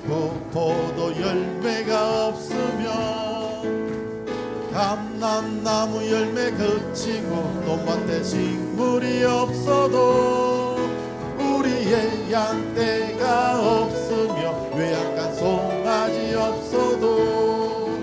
그치고 포도 열매가 없으면 감람나무 열매 그치고 논밭에 식물이 없어도 우리의 양떼가 없으며 외양간 송아지 없어도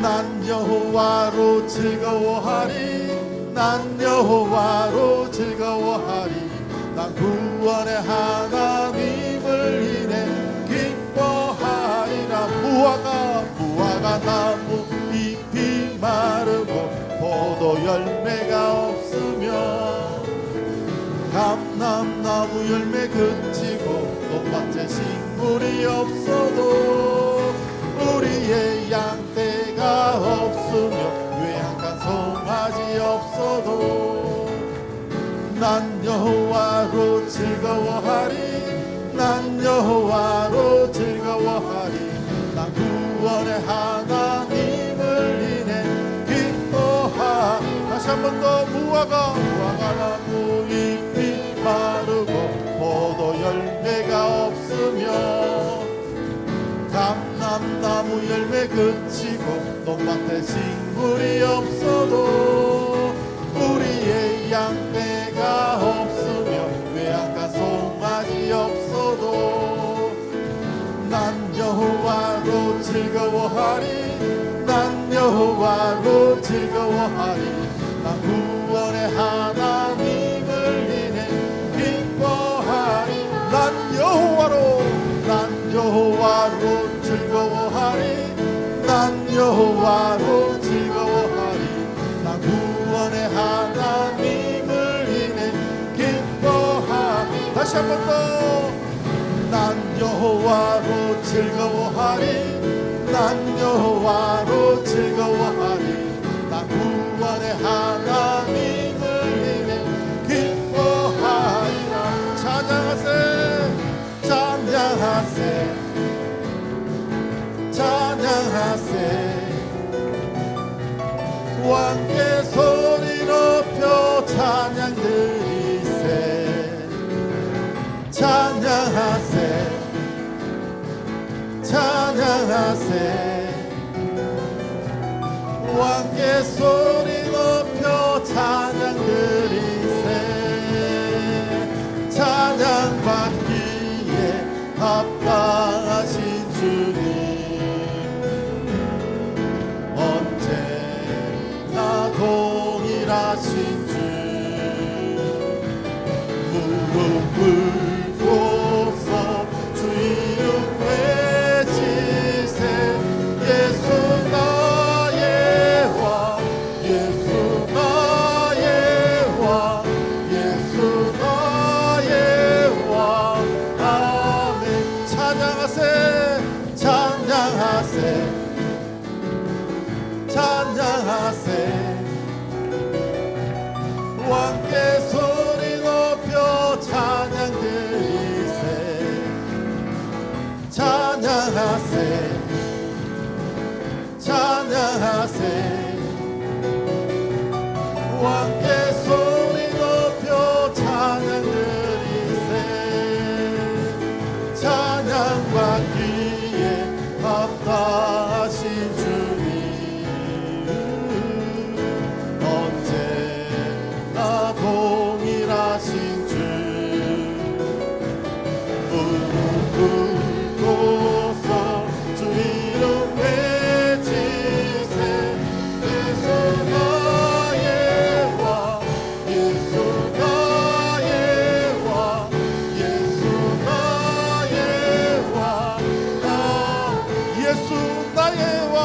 난 여호와로 즐거워하리 난 여호와로 즐거워하리 난 구원의 하나님을 인해 기뻐하리라 무화과 나무 잎이 마르고 포도 열매가 없으며 감람나무 열매 그치고 논밭에 식물이 없어도 우리의 양떼가 없으며 외양간 송아지 없어도 난 여호와로 즐거워하리 난 여호와로 즐거워하리 난 구원의 하나님을 인해 기뻐하리 다시 한 번 더 무화과 나무 잎이 마르고 포도 열매가 없으며 감람나무 열매 그치고 논밭에 식물이 없어도 우리의 양떼가 없으며 외양간 송아지 없어도 난 여호와로 즐거워하리 난 여호와로 즐거워하리 난 구원의 하나님을 인해 기뻐하리 난 여호와로 즐거워하리 난 여호와로 즐거워하리 난 구원의 하나님을 인해 기뻐하리 다시 한 번 더 난 여호와로 즐거워하리 난 여호와로 즐거워하리 난 구원의 하나님을 인해 기뻐하리라 찬양하세 찬양하세 찬양하세 왕께 소리 높여 찬양 드리세 찬양하세 찬양하세 왕께 소리 높여 찬양 드리세 찬양 받기에 합당하신 주님 언제나 동일하신 주 무릎 꿇고서 주 이름 외치세 예수 나의 왕 예수 나의 왕 예수 나의 왕 아멘 찬양하세 찬양하세 찬양하세 왕께 소리 높여 찬양 드리세 찬양하세 찬양하세 왕께 소리 높여 찬양 드리세 찬양 받기에 합당하신 주님 언제나 동일하신 주 무릎 꿇고서 주 이름 외치세 예수 나의 왕 예수 나의 왕 예수 나의 왕 예수 나의 왕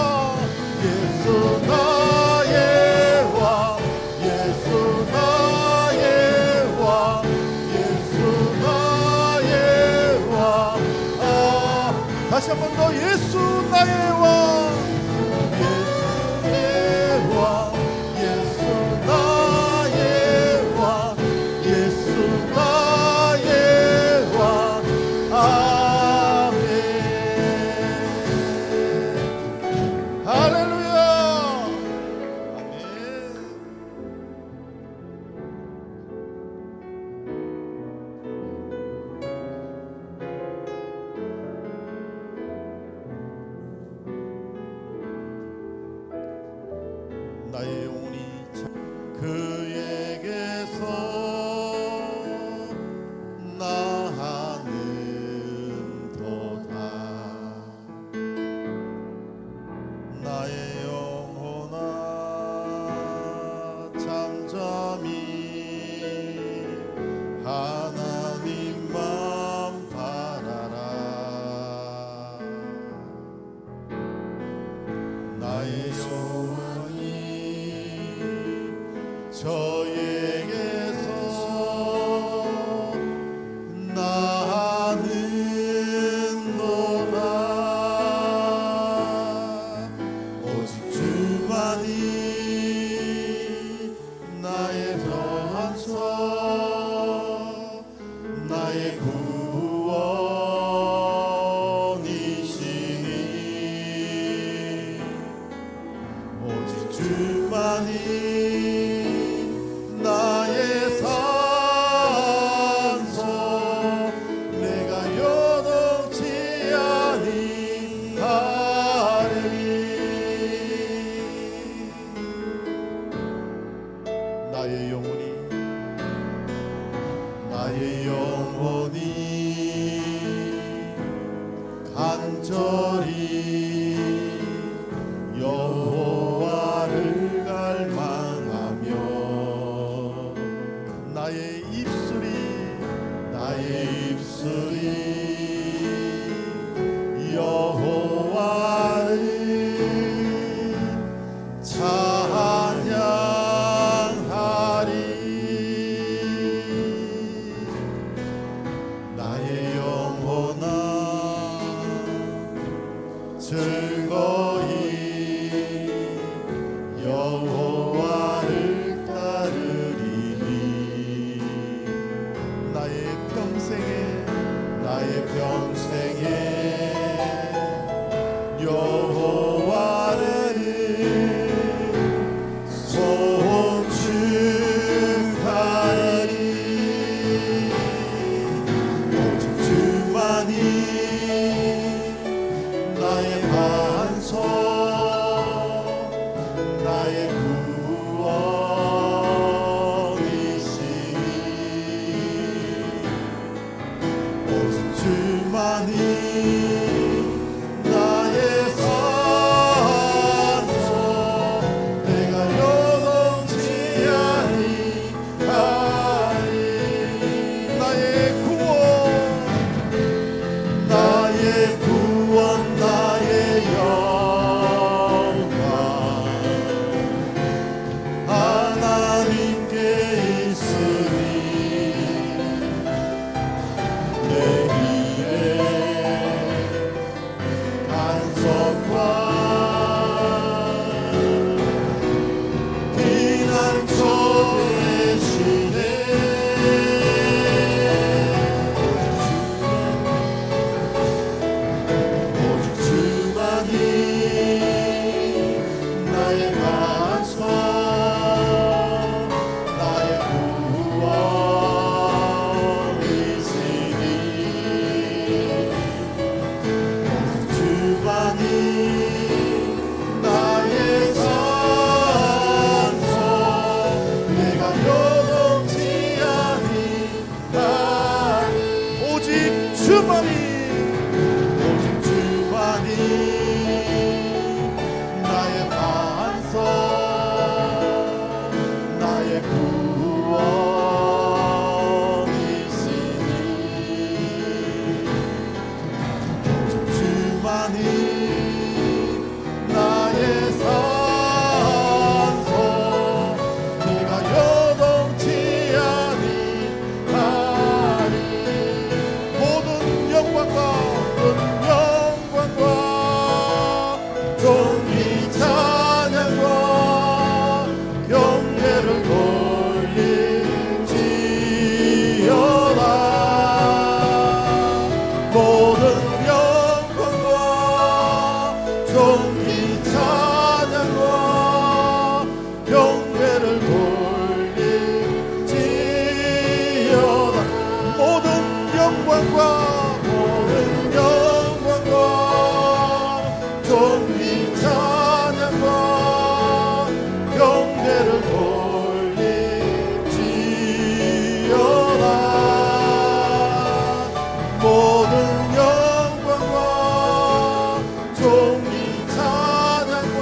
예수 나의 왕 예수 나의 왕 예수 나의 왕 다시 한 번 더 예수 나의 왕 예수의 왕 예수 나의 왕 예수 나의 왕 아멘 할렐루야 아멘 평생에 여호와를 송축하리니 오직 주만이 나의 반석 나의 구원이시니 오직 주만이 나의 산소 내가 요동치 아니하리 나의 구원 나의 구원 나의 영광 하나님께 있으니 내 길에 간섭과 비난처에 시네 오직 주만이 나의 반석 나의 구원이시니 오직 주만이 나의 산소 내가 요동치 아니하리 오직 주만이 오직 주만이 나의 반석 나의 구원이시니 오직 주만이 나의 산소 내가 요동치 아니하리 모든 영광과 존귀 찬양과 경배를 돌릴지어다 모든 영광과 존귀 찬양과 경배를 돌릴지어다 모든 영광과 존귀 찬양과 경배를 돌릴지어다 모든 영광과 존귀 찬양과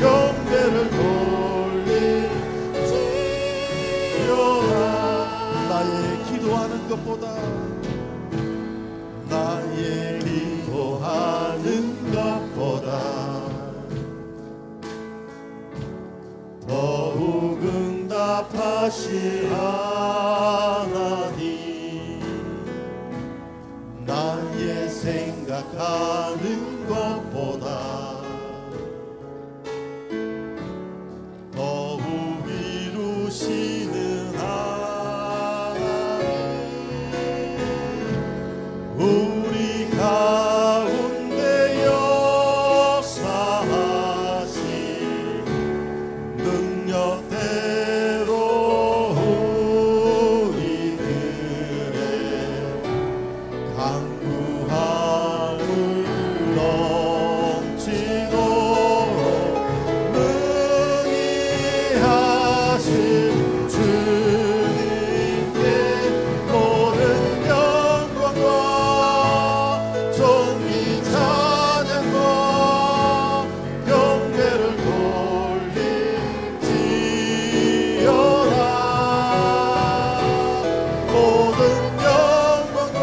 경배를 돌릴지어다 나의 기도하는 것보다 나의 기도하는 것보다 더욱 응답하실 하나님 나의 생각하는 것보다 더욱 이루시는 하나님 우리 가운데 역사하실 능력대로 우리들의 강구함을 넘치도록 능히 하실 주님께 모든 영광과 존귀 찬양과 경배를 돌릴지어다 모든 영광과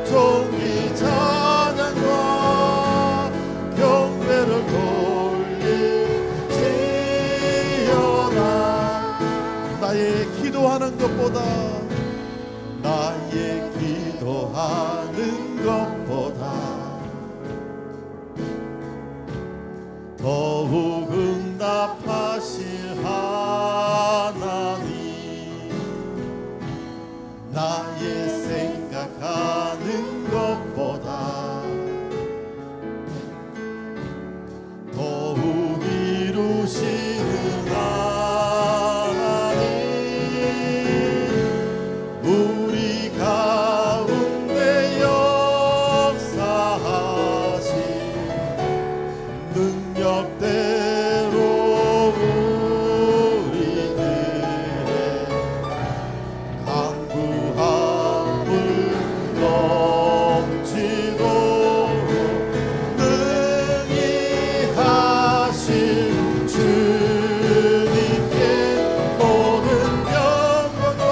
존귀 찬양과 경배를 돌릴지어다 나의 기도하는 것보다 나의 기도하는 것보다 더욱 응답하실 하나님 나의 생 생각하는 것보다 더욱 이루시는 하나님, 우리 가운데 역사하신 능력대로 우리들의 강구함을 넘치도록 능히 하신 주님께 모든 영광과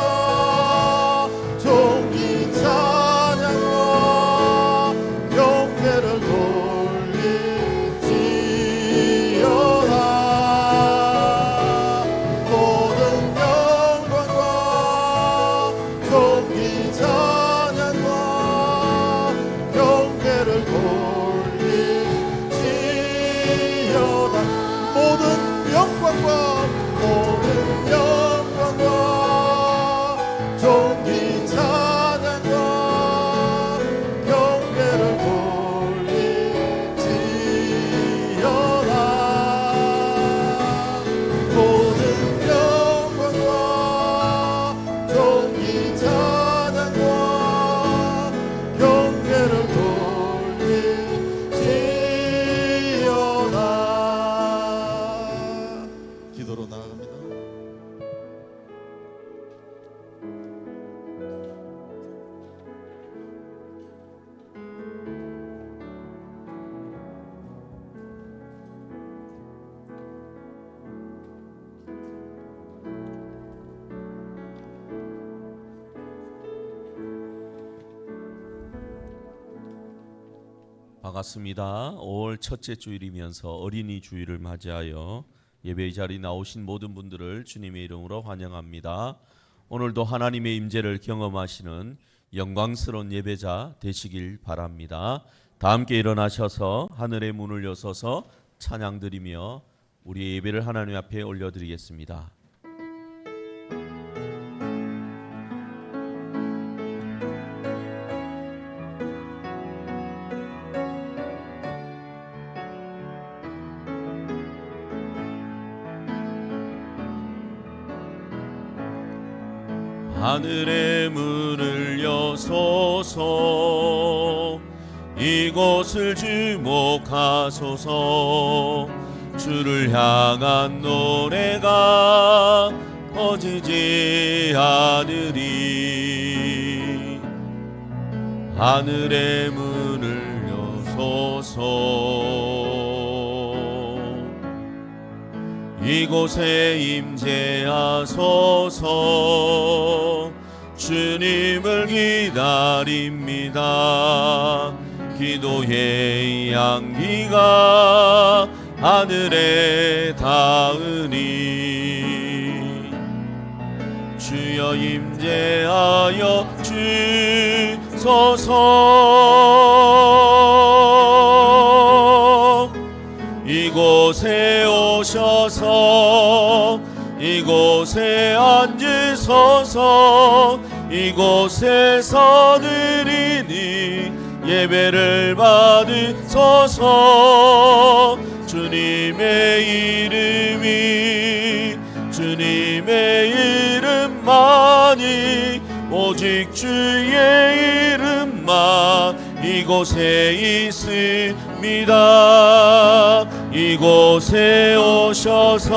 존귀 찬양과 경배를 돌릴지어다. 모든 영광과 존귀 찬양과 경배를 돌릴지어다. 모든 영광과 존귀 찬양과 경배를 돌릴지어다. 모든 영광과 존귀 찬양과 경배를 돌릴지어다. 기도로 나아갑니다. 반갑습니다. 5월 첫째 주일이면서 어린이 주일을 맞이하여 예배의 자리에 나오신 모든 분들을 주님의 이름으로 환영합니다. 오늘도 하나님의 임재를 경험하시는 영광스러운 예배자 되시길 바랍니다. 다 함께 일어나셔서 하늘의 문을 여서서 찬양드리며 우리의 예배를 하나님 앞에 올려드리겠습니다. 하늘의 문을 여소서, 이곳을 주목하소서. 주를 향한 노래가 꺼지지 않으리. 하늘의 문을 여소서. 이곳에 임재하소서. 주님을 기다립니다. 기도의 향기가 하늘에 닿으니 주여 임재하여 주소서. 이곳에 오셔서 이곳에 앉으소서. 이곳에서 드리니 예배를 받으소서. 주님의 이름만이 오직 주의 이름만 이곳에 있습니다. 이곳에 오셔서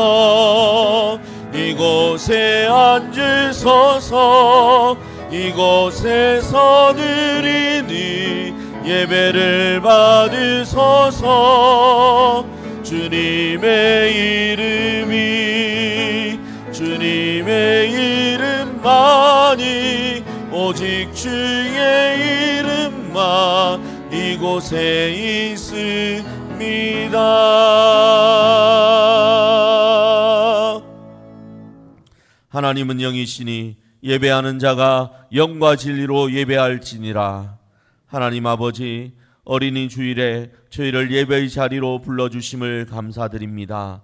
이곳에 앉으소서. 이곳에서 드리니 예배를 받으소서. 주님의 이름만이 오직 주의 이름만 이곳에 있습니다. 하나님은 영이시니 예배하는 자가 영과 진리로 예배할지니라. 하나님 아버지, 어린이 주일에 저희를 예배의 자리로 불러주심을 감사드립니다.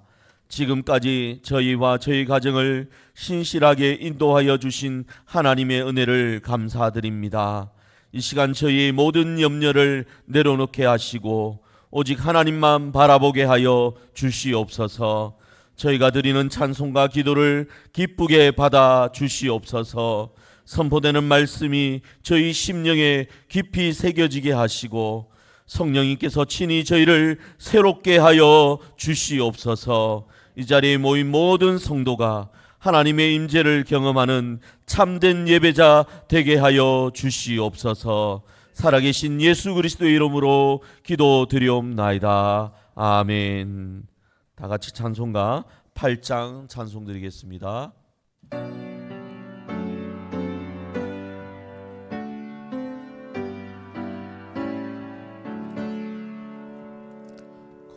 지금까지 저희와 저희 가정을 신실하게 인도하여 주신 하나님의 은혜를 감사드립니다. 이 시간 저희의 모든 염려를 내려놓게 하시고 오직 하나님만 바라보게 하여 주시옵소서. 저희가 드리는 찬송과 기도를 기쁘게 받아 주시옵소서. 선포되는 말씀이 저희 심령에 깊이 새겨지게 하시고 성령님께서 친히 저희를 새롭게 하여 주시옵소서. 이 자리에 모인 모든 성도가 하나님의 임재를 경험하는 참된 예배자 되게 하여 주시옵소서. 살아계신 예수 그리스도의 이름으로 기도드리옵나이다. 아멘. 다 같이 찬송가 8장 찬송 드리겠습니다.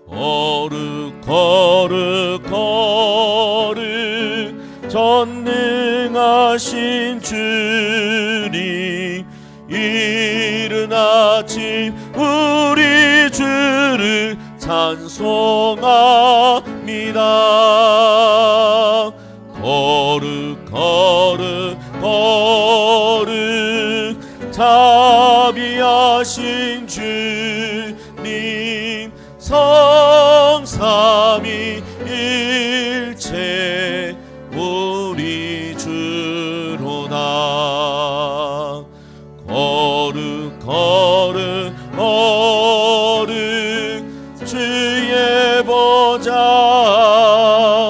거룩 거룩 거룩 전능하신 주님, 이른 아침 우리 주를 찬송합니다. 거룩 거룩 거룩 자비하신 주님, 성삼위일체 우리 주로다. 거룩 거룩 거룩 주의 보좌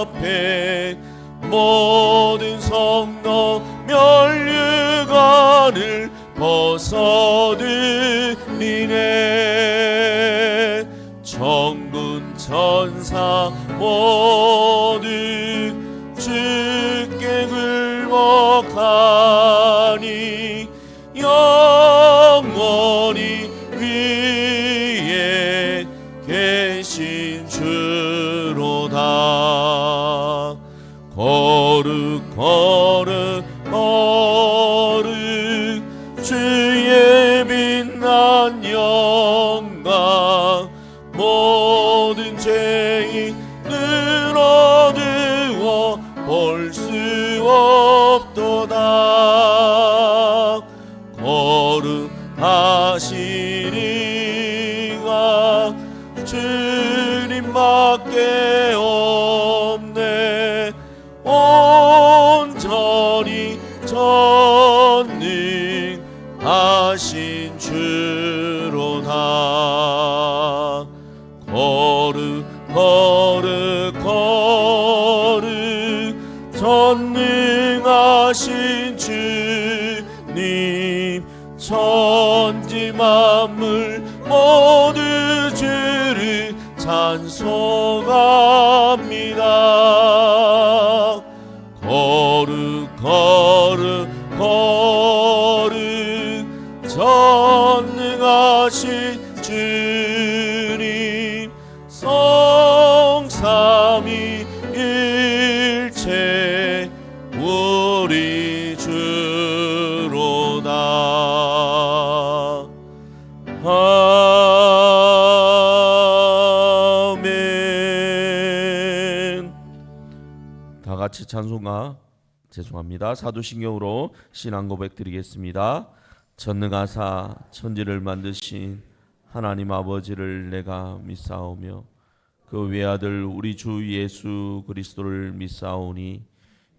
앞에 모든 성도 멸류관을 벗어드리네. 천군 천사 모두 주께 굴복하니 영원히 위에 계신 주로다. 거룩 거룩 거룩 주의 빛난 영광, 모든 죄인을 어두워 볼 수 없도다. 거룩하시리가 주님밖에 없네. 온전히 전능하신 주로다. 거룩 거룩 거룩 전능하신 주님, 천지 만물 모두 주를 찬송합니다. 거룩 거룩 거룩 전능하신 주님, 성삼위일체 우리 주로다. 아멘. 다 같이 찬송가, 죄송합니다, 사도신경으로 신앙 고백 드리겠습니다. 전능하사 천지를 만드신 하나님 아버지를 내가 믿사오며 그 외아들 우리 주 예수 그리스도를 믿사오니,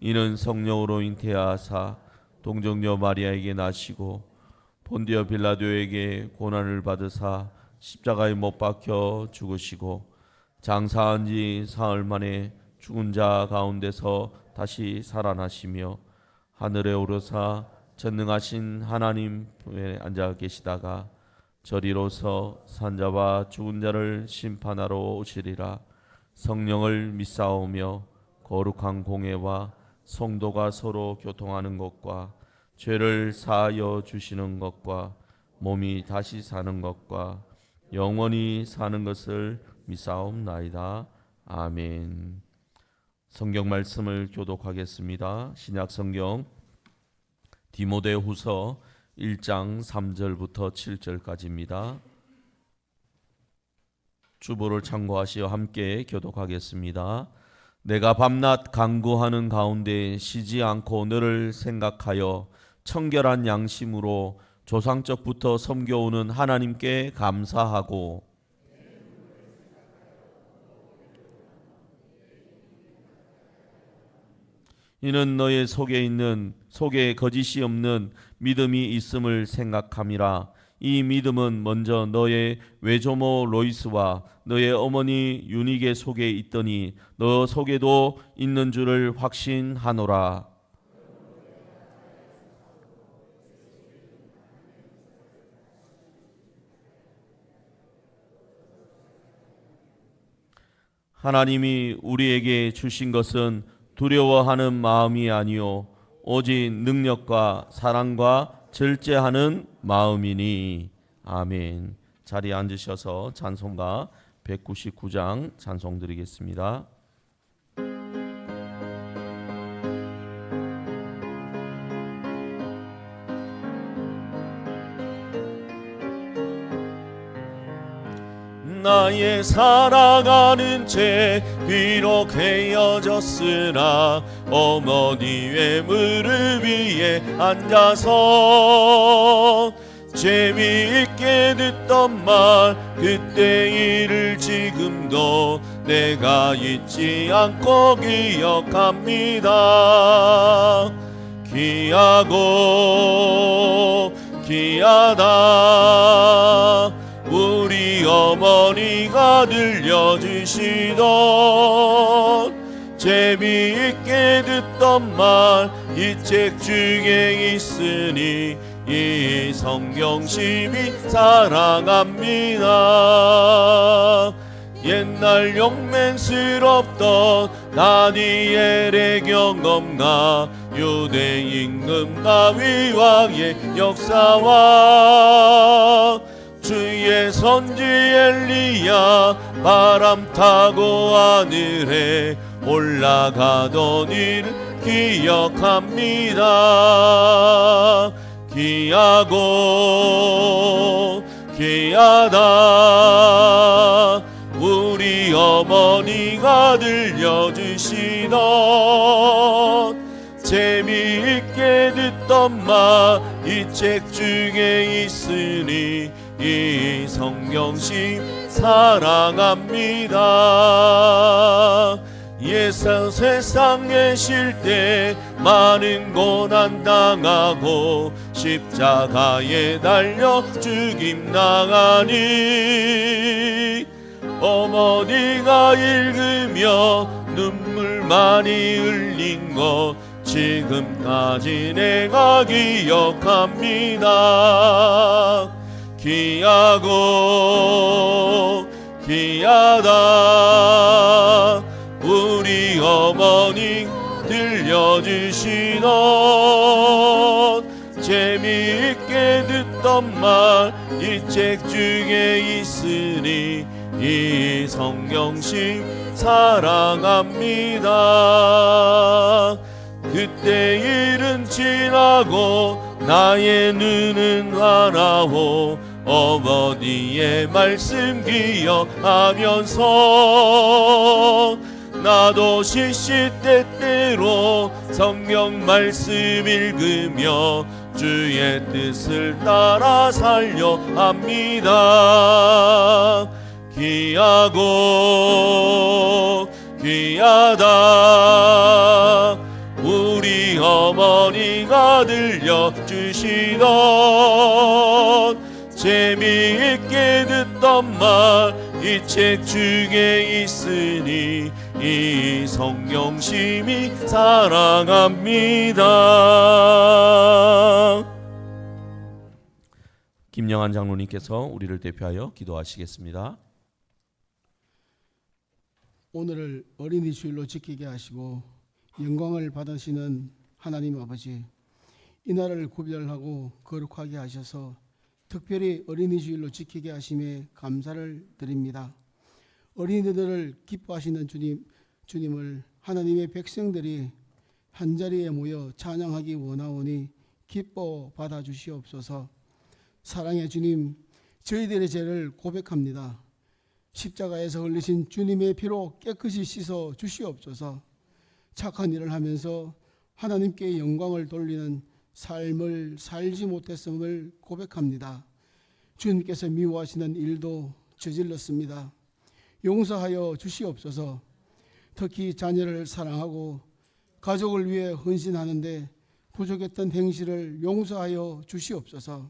이는 성령으로 잉태하사 동정녀 마리아에게 나시고 본디오 빌라도에게 고난을 받으사 십자가에 못 박혀 죽으시고 장사한 지 사흘 만에 죽은 자 가운데서 다시 살아나시며 하늘에 오르사 전능하신 하나님에 앉아 계시다가 저리로서 산자와 죽은 자를 심판하러 오시리라. 성령을 믿사오며 거룩한 공회와 성도가 서로 교통하는 것과 죄를 사하여 주시는 것과 몸이 다시 사는 것과 영원히 사는 것을 믿사옵나이다. 아멘. 성경 말씀을 교독하겠습니다. 신약 성경 디모데후서 1장 3절부터 7절까지입니다. 주보를 참고하시어 함께 교독하겠습니다. 내가 밤낮 간구하는 가운데 쉬지 않고 너를 생각하여 청결한 양심으로 조상적부터 섬겨오는 하나님께 감사하고 이는 너의 속에 거짓이 없는 믿음이 있음을 생각함이라. 이 믿음은 먼저 너의 외조모 로이스와 너의 어머니 유니게 속에 있더니 너 속에도 있는 줄을 확신하노라. 하나님이 우리에게 주신 것은 두려워하는 마음이 아니요 오직 능력과 사랑과 절제하는 마음이니. 아멘. 자리에 앉으셔서 찬송가 199장 찬송 드리겠습니다. 나의 사랑하는 채 비록 헤어졌으나 어머니의 무릎 위에 앉아서 재미있게 듣던 말 그때 일을 지금도 내가 잊지 않고 기억합니다. 귀하고 귀하다 우리 어머니가 들려주시던 재미있게 듣던 말 이 책 중에 있으니 이 성경심이 사랑합니다. 옛날 용맹스럽던 다니엘의 경험과 유대 임금 다윗 왕의 역사와 주의 선지 엘리야 바람 타고 하늘에 올라가던 일을 기억합니다. 귀하고 귀하다 우리 어머니가 들려주시던 재미있게 듣던 말 이 책 중에 있으니 이 성경심 사랑합니다. 세상에 쉴 때 많은 고난 당하고 십자가에 달려 죽임 당하니 어머니가 읽으며 눈물 많이 흘린 것 지금까지 내가 기억합니다. 귀하고 귀하다 우리 어머니 들려주시던 재미있게 듣던 말 이 책 중에 있으니 이 성경심 사랑합니다. 그때 일은 지나고 나의 눈은 환하오 어머니의 말씀 기억하면서 나도 시시때때로 성경 말씀 읽으며 주의 뜻을 따라 살려 합니다. 귀하고 귀하다 우리 어머니가 들려주시던 재미있게 듣던 말 이 책 중에 있으니 이 성경심이 사랑합니다. 김영한 장로님께서 우리를 대표하여 기도하시겠습니다. 오늘을 어린이 주일로 지키게 하시고 영광을 받으시는 하나님 아버지, 이날을 구별하고 거룩하게 하셔서 특별히 어린이 주일로 지키게 하심에 감사를 드립니다. 어린이들을 기뻐하시는 주님을 하나님의 백성들이 한자리에 모여 찬양하기 원하오니 기뻐 받아주시옵소서. 사랑의 주님, 저희들의 죄를 고백합니다. 십자가에서 흘리신 주님의 피로 깨끗이 씻어 주시옵소서. 착한 일을 하면서 하나님께 영광을 돌리는 삶을 살지 못했음을 고백합니다. 주님께서 미워하시는 일도 저질렀습니다. 용서하여 주시옵소서. 특히 자녀를 사랑하고 가족을 위해 헌신하는데 부족했던 행실을 용서하여 주시옵소서.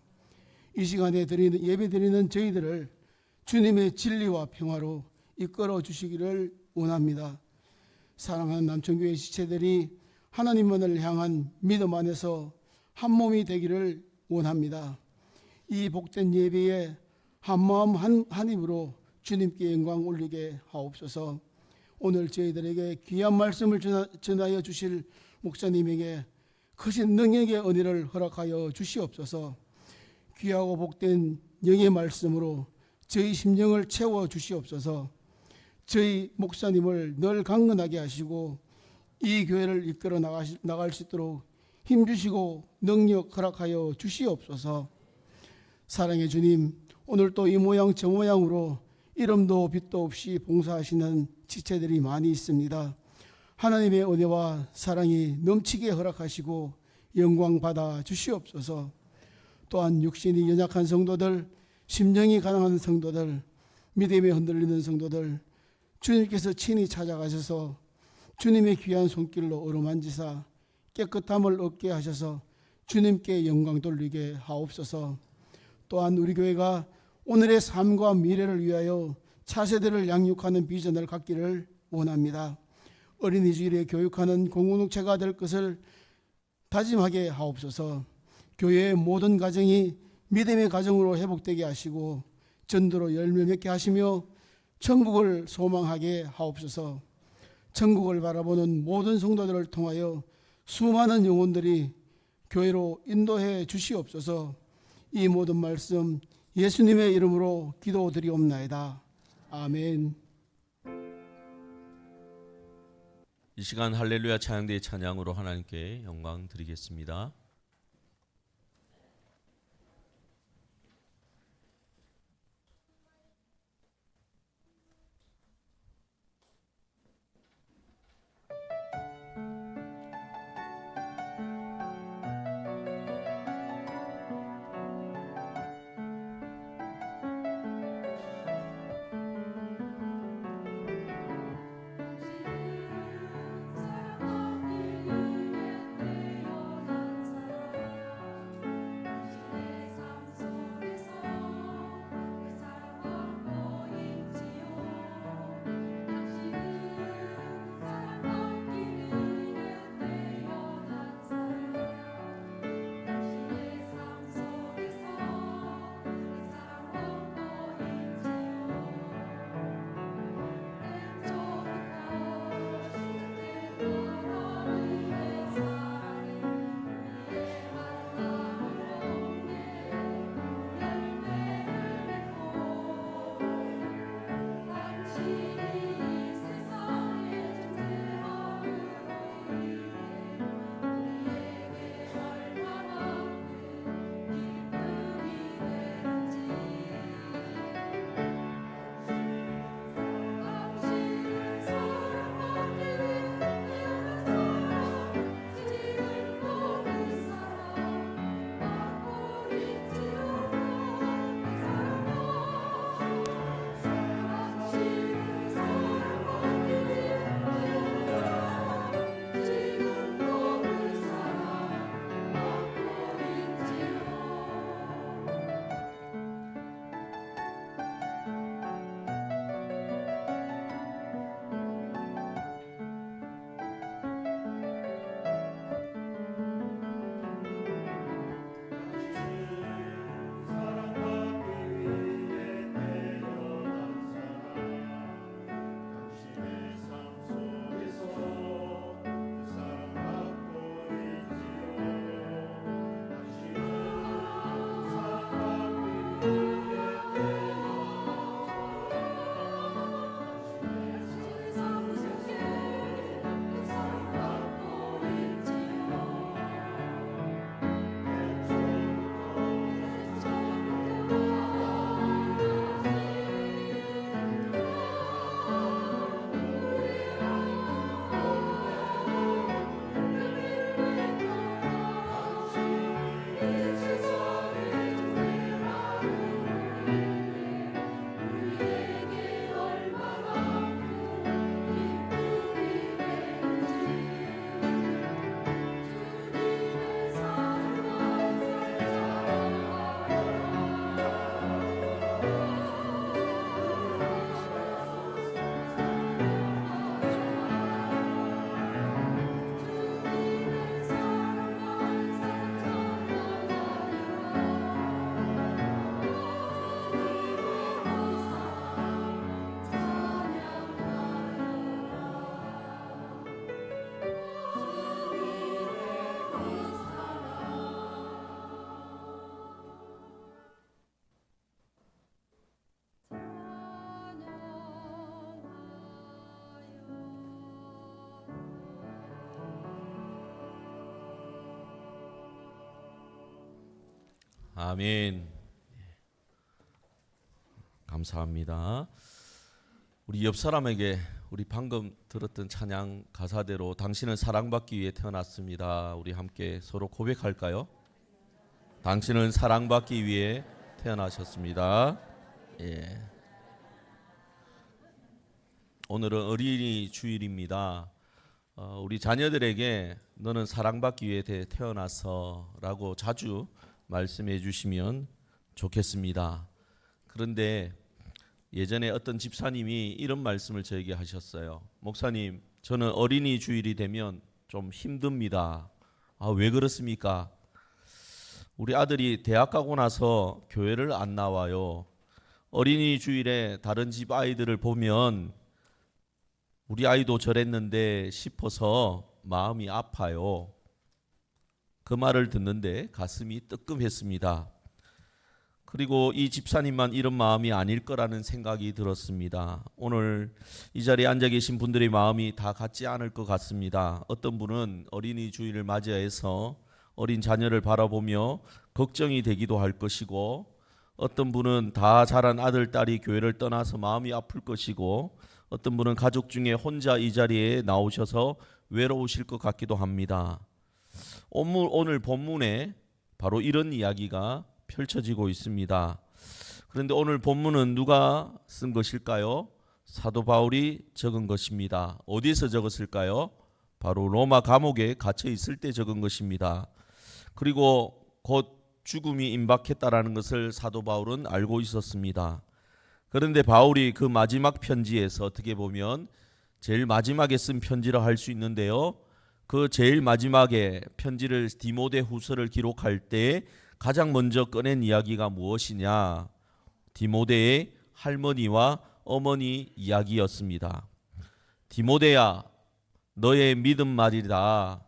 이 시간에 예배 드리는 저희들을 주님의 진리와 평화로 이끌어 주시기를 원합니다. 사랑하는 남천교회 지체들이 하나님만을 향한 믿음 안에서 한 몸이 되기를 원합니다. 이 복된 예배에 한마음 한 입으로 주님께 영광 올리게 하옵소서. 오늘 저희들에게 귀한 말씀을 전하여 주실 목사님에게 크신 능력의 은혜를 허락하여 주시옵소서. 귀하고 복된 영의 말씀으로 저희 심령을 채워 주시옵소서. 저희 목사님을 늘 강건하게 하시고 이 교회를 이끌어 나갈 수 있도록 힘주시고 능력 허락하여 주시옵소서. 사랑의 주님, 오늘 또 이 모양 저 모양으로 이름도 빛도 없이 봉사하시는 지체들이 많이 있습니다. 하나님의 은혜와 사랑이 넘치게 허락하시고 영광 받아 주시옵소서. 또한 육신이 연약한 성도들, 심령이 가난한 성도들, 믿음에 흔들리는 성도들, 주님께서 친히 찾아가셔서 주님의 귀한 손길로 어루만지사 깨끗함을 얻게 하셔서 주님께 영광 돌리게 하옵소서. 또한 우리 교회가 오늘의 삶과 미래를 위하여 차세대를 양육하는 비전을 갖기를 원합니다. 어린이 주일에 교육하는 공동체가 될 것을 다짐하게 하옵소서. 교회의 모든 가정이 믿음의 가정으로 회복되게 하시고 전도로 열매 맺게 하시며 천국을 소망하게 하옵소서. 천국을 바라보는 모든 성도들을 통하여 수많은 영혼들이 교회로 인도해 주시옵소서. 이 모든 말씀 예수님의 이름으로 기도드리옵나이다. 아멘. 이 시간 할렐루야 찬양대의 찬양으로 하나님께 영광 드리겠습니다. 사랑하기 위해 내 아멘. 감사합니다. 우리 옆 사람에게 우리 방금 들었던 찬양 가사대로 당신은 사랑받기 위해 태어났습니다. 우리 함께 서로 고백할까요? 당신은 사랑받기 위해 태어나셨습니다. 예. 오늘은 어린이 주일입니다. 우리 자녀들에게 너는 사랑받기 위해 태어났어라고 자주 말씀해 주시면 좋겠습니다. 그런데 예전에 어떤 집사님이 이런 말씀을 저에게 하셨어요. 목사님, 저는 어린이 주일이 되면 좀 힘듭니다. 왜 그렇습니까? 우리 아들이 대학 가고 나서 교회를 안 나와요. 어린이 주일에 다른 집 아이들을 보면 우리 아이도 저랬는데 싶어서 마음이 아파요. 그 말을 듣는데 가슴이 뜨끔했습니다. 그리고 이 집사님만 이런 마음이 아닐 거라는 생각이 들었습니다. 오늘 이 자리에 앉아 계신 분들의 마음이 다 같지 않을 것 같습니다. 어떤 분은 어린이 주일을 맞이해서 어린 자녀를 바라보며 걱정이 되기도 할 것이고, 어떤 분은 다 자란 아들, 딸이 교회를 떠나서 마음이 아플 것이고, 어떤 분은 가족 중에 혼자 이 자리에 나오셔서 외로우실 것 같기도 합니다. 오늘 본문에 바로 이런 이야기가 펼쳐지고 있습니다. 그런데 오늘 본문은 누가 쓴 것일까요? 사도 바울이 적은 것입니다. 어디서 적었을까요? 바로 로마 감옥에 갇혀 있을 때 적은 것입니다. 그리고 곧 죽음이 임박했다라는 것을 사도 바울은 알고 있었습니다. 그런데 바울이 그 마지막 편지에서 어떻게 보면 제일 마지막에 쓴 편지라 할 수 있는데요. 그 제일 마지막에 편지를 디모데후서를 기록할 때 가장 먼저 꺼낸 이야기가 무엇이냐? 디모데의 할머니와 어머니 이야기였습니다. 디모데야, 너의 믿음 말이다.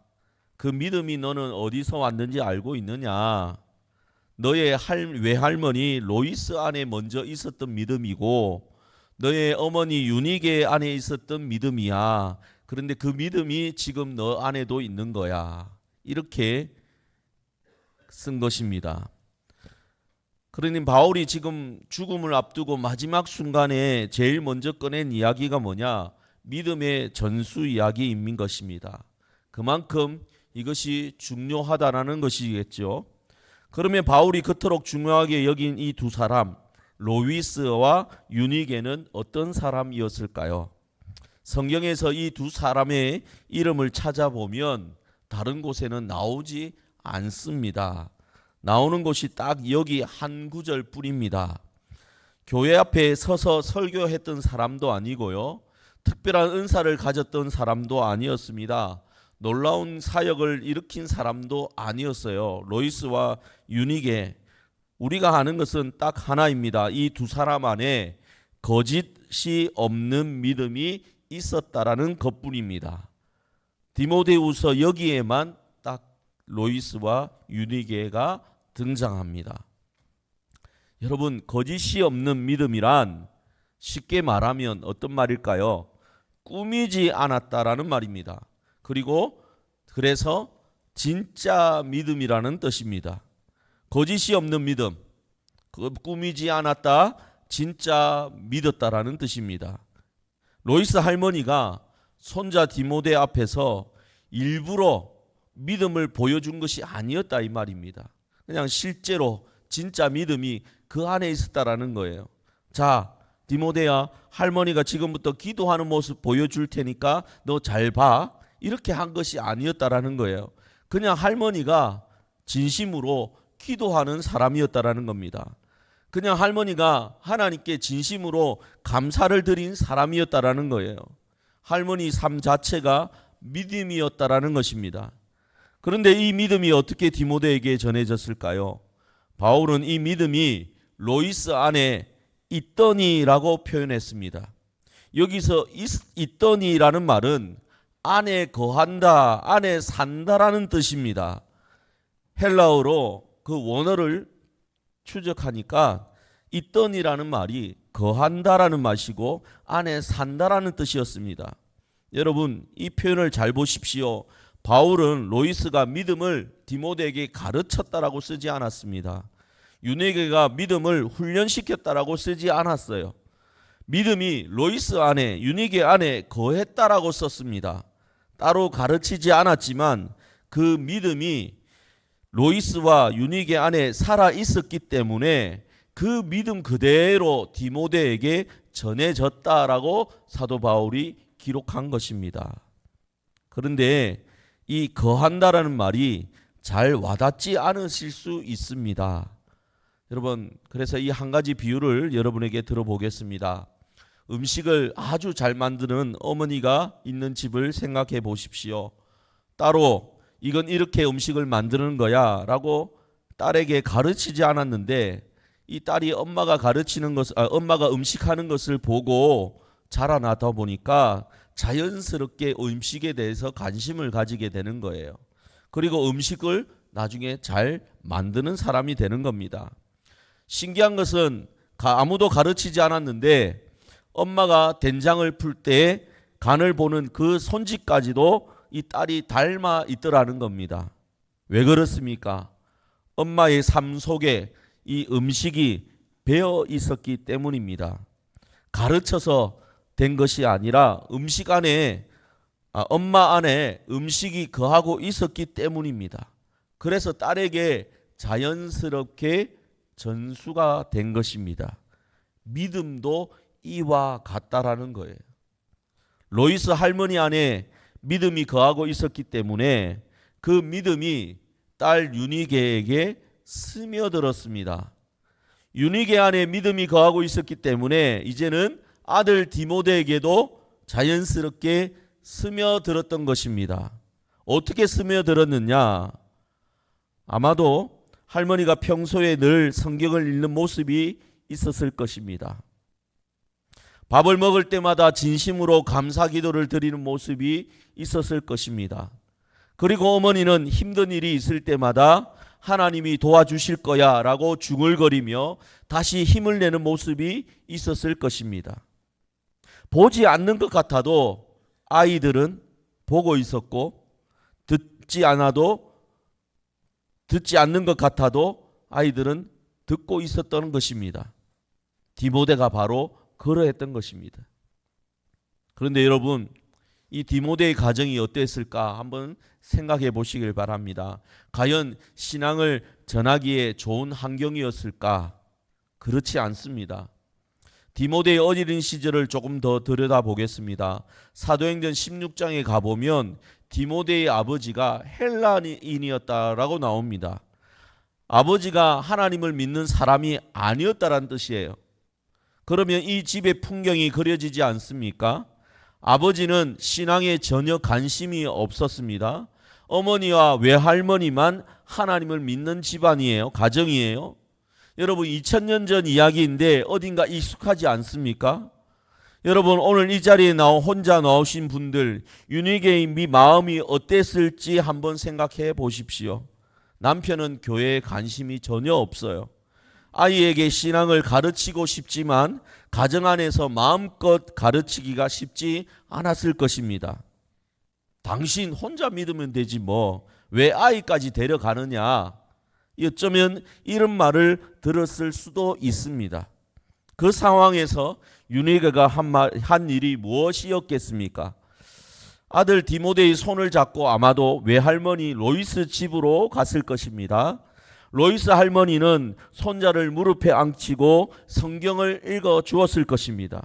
그 믿음이 너는 어디서 왔는지 알고 있느냐? 너의 외할머니 로이스 안에 먼저 있었던 믿음이고 너의 어머니 유니게 안에 있었던 믿음이야. 그런데 그 믿음이 지금 너 안에도 있는 거야. 이렇게 쓴 것입니다. 그러니 바울이 지금 죽음을 앞두고 마지막 순간에 제일 먼저 꺼낸 이야기가 뭐냐? 믿음의 전수 이야기인 것입니다. 그만큼 이것이 중요하다라는 것이겠죠. 그러면 바울이 그토록 중요하게 여긴 이 두 사람, 로이스와 유니게는 어떤 사람이었을까요? 성경에서 이 두 사람의 이름을 찾아보면 다른 곳에는 나오지 않습니다. 나오는 곳이 딱 여기 한 구절 뿐입니다. 교회 앞에 서서 설교했던 사람도 아니고요. 특별한 은사를 가졌던 사람도 아니었습니다. 놀라운 사역을 일으킨 사람도 아니었어요. 로이스와 유니게, 우리가 아는 것은 딱 하나입니다. 이 두 사람 안에 거짓이 없는 믿음이 있었다라는 것뿐입니다. 디모데후서 여기에만 딱 로이스와 유니게가 등장합니다. 여러분, 거짓이 없는 믿음이란 쉽게 말하면 어떤 말일까요? 꾸미지 않았다라는 말입니다. 그래서 진짜 믿음이라는 뜻입니다. 거짓이 없는 믿음, 꾸미지 않았다, 진짜 믿었다라는 뜻입니다. 로이스 할머니가 손자 디모데 앞에서 일부러 믿음을 보여준 것이 아니었다 이 말입니다. 그냥 실제로 진짜 믿음이 그 안에 있었다라는 거예요. 자, 디모데야, 할머니가 지금부터 기도하는 모습 보여줄 테니까 너 잘 봐. 이렇게 한 것이 아니었다라는 거예요. 그냥 할머니가 진심으로 기도하는 사람이었다라는 겁니다. 그냥 할머니가 하나님께 진심으로 감사를 드린 사람이었다라는 거예요. 할머니 삶 자체가 믿음이었다라는 것입니다. 그런데 이 믿음이 어떻게 디모데에게 전해졌을까요? 바울은 이 믿음이 로이스 안에 있더니라고 표현했습니다. 여기서 있더니라는 말은 안에 거한다, 안에 산다라는 뜻입니다. 헬라어로 그 원어를 추적하니까 있더니라는 말이 거한다라는 맛이고 안에 산다라는 뜻이었습니다. 여러분, 이 표현을 잘 보십시오. 바울은 로이스가 믿음을 디모데에게 가르쳤다라고 쓰지 않았습니다. 윤회계가 믿음을 훈련시켰다라고 쓰지 않았어요. 믿음이 로이스 안에, 윤회계 안에 거했다라고 썼습니다. 따로 가르치지 않았지만 그 믿음이 로이스와 윤회계 안에 살아 있었기 때문에 그 믿음 그대로 디모데에게 전해졌다라고 사도 바울이 기록한 것입니다. 그런데 이 거한다라는 말이 잘 와닿지 않으실 수 있습니다. 여러분, 그래서 이 한 가지 비유를 여러분에게 들어보겠습니다. 음식을 아주 잘 만드는 어머니가 있는 집을 생각해 보십시오. 따로 이건 이렇게 음식을 만드는 거야 라고 딸에게 가르치지 않았는데 이 딸이 엄마가 엄마가 음식하는 것을 보고 자라나다 보니까 자연스럽게 음식에 대해서 관심을 가지게 되는 거예요. 그리고 음식을 나중에 잘 만드는 사람이 되는 겁니다. 신기한 것은 아무도 가르치지 않았는데 엄마가 된장을 풀 때 간을 보는 그 손짓까지도 이 딸이 닮아 있더라는 겁니다. 왜 그렇습니까? 엄마의 삶 속에 이 음식이 배어 있었기 때문입니다. 가르쳐서 된 것이 아니라 엄마 안에 음식이 거하고 있었기 때문입니다. 그래서 딸에게 자연스럽게 전수가 된 것입니다. 믿음도 이와 같다라는 거예요. 로이스 할머니 안에 믿음이 거하고 있었기 때문에 그 믿음이 딸 유니게에게 스며들었습니다. 유니게 안에 믿음이 거하고 있었기 때문에 이제는 아들 디모데에게도 자연스럽게 스며들었던 것입니다. 어떻게 스며들었느냐? 아마도 할머니가 평소에 늘 성경을 읽는 모습이 있었을 것입니다. 밥을 먹을 때마다 진심으로 감사 기도를 드리는 모습이 있었을 것입니다. 그리고 어머니는 힘든 일이 있을 때마다 하나님이 도와주실 거야 라고 중얼거리며 다시 힘을 내는 모습이 있었을 것입니다. 보지 않는 것 같아도 아이들은 보고 있었고 듣지 않는 것 같아도 아이들은 듣고 있었던 것입니다. 디모데가 바로 그러했던 것입니다. 그런데 여러분, 이 디모데의 가정이 어땠을까 한번 생각해 보시길 바랍니다. 과연 신앙을 전하기에 좋은 환경이었을까? 그렇지 않습니다. 디모데의 어린 시절을 조금 더 들여다보겠습니다. 사도행전 16장에 가보면 디모데의 아버지가 헬라인이었다라고 나옵니다. 아버지가 하나님을 믿는 사람이 아니었다라는 뜻이에요. 그러면 이 집의 풍경이 그려지지 않습니까? 아버지는 신앙에 전혀 관심이 없었습니다. 어머니와 외할머니만 하나님을 믿는 집안이에요. 가정이에요. 여러분 2000년 전 이야기인데 어딘가 익숙하지 않습니까? 여러분 오늘 이 자리에 혼자 나오신 분들 유니게의 마음이 어땠을지 한번 생각해 보십시오. 남편은 교회에 관심이 전혀 없어요. 아이에게 신앙을 가르치고 싶지만 가정 안에서 마음껏 가르치기가 쉽지 않았을 것입니다. 당신 혼자 믿으면 되지 뭐 왜 아이까지 데려가느냐? 어쩌면 이런 말을 들었을 수도 있습니다. 그 상황에서 유니게가 한 일이 무엇이었겠습니까? 아들 디모데의 손을 잡고 아마도 외할머니 로이스 집으로 갔을 것입니다. 로이스 할머니는 손자를 무릎에 앉히고 성경을 읽어 주었을 것입니다.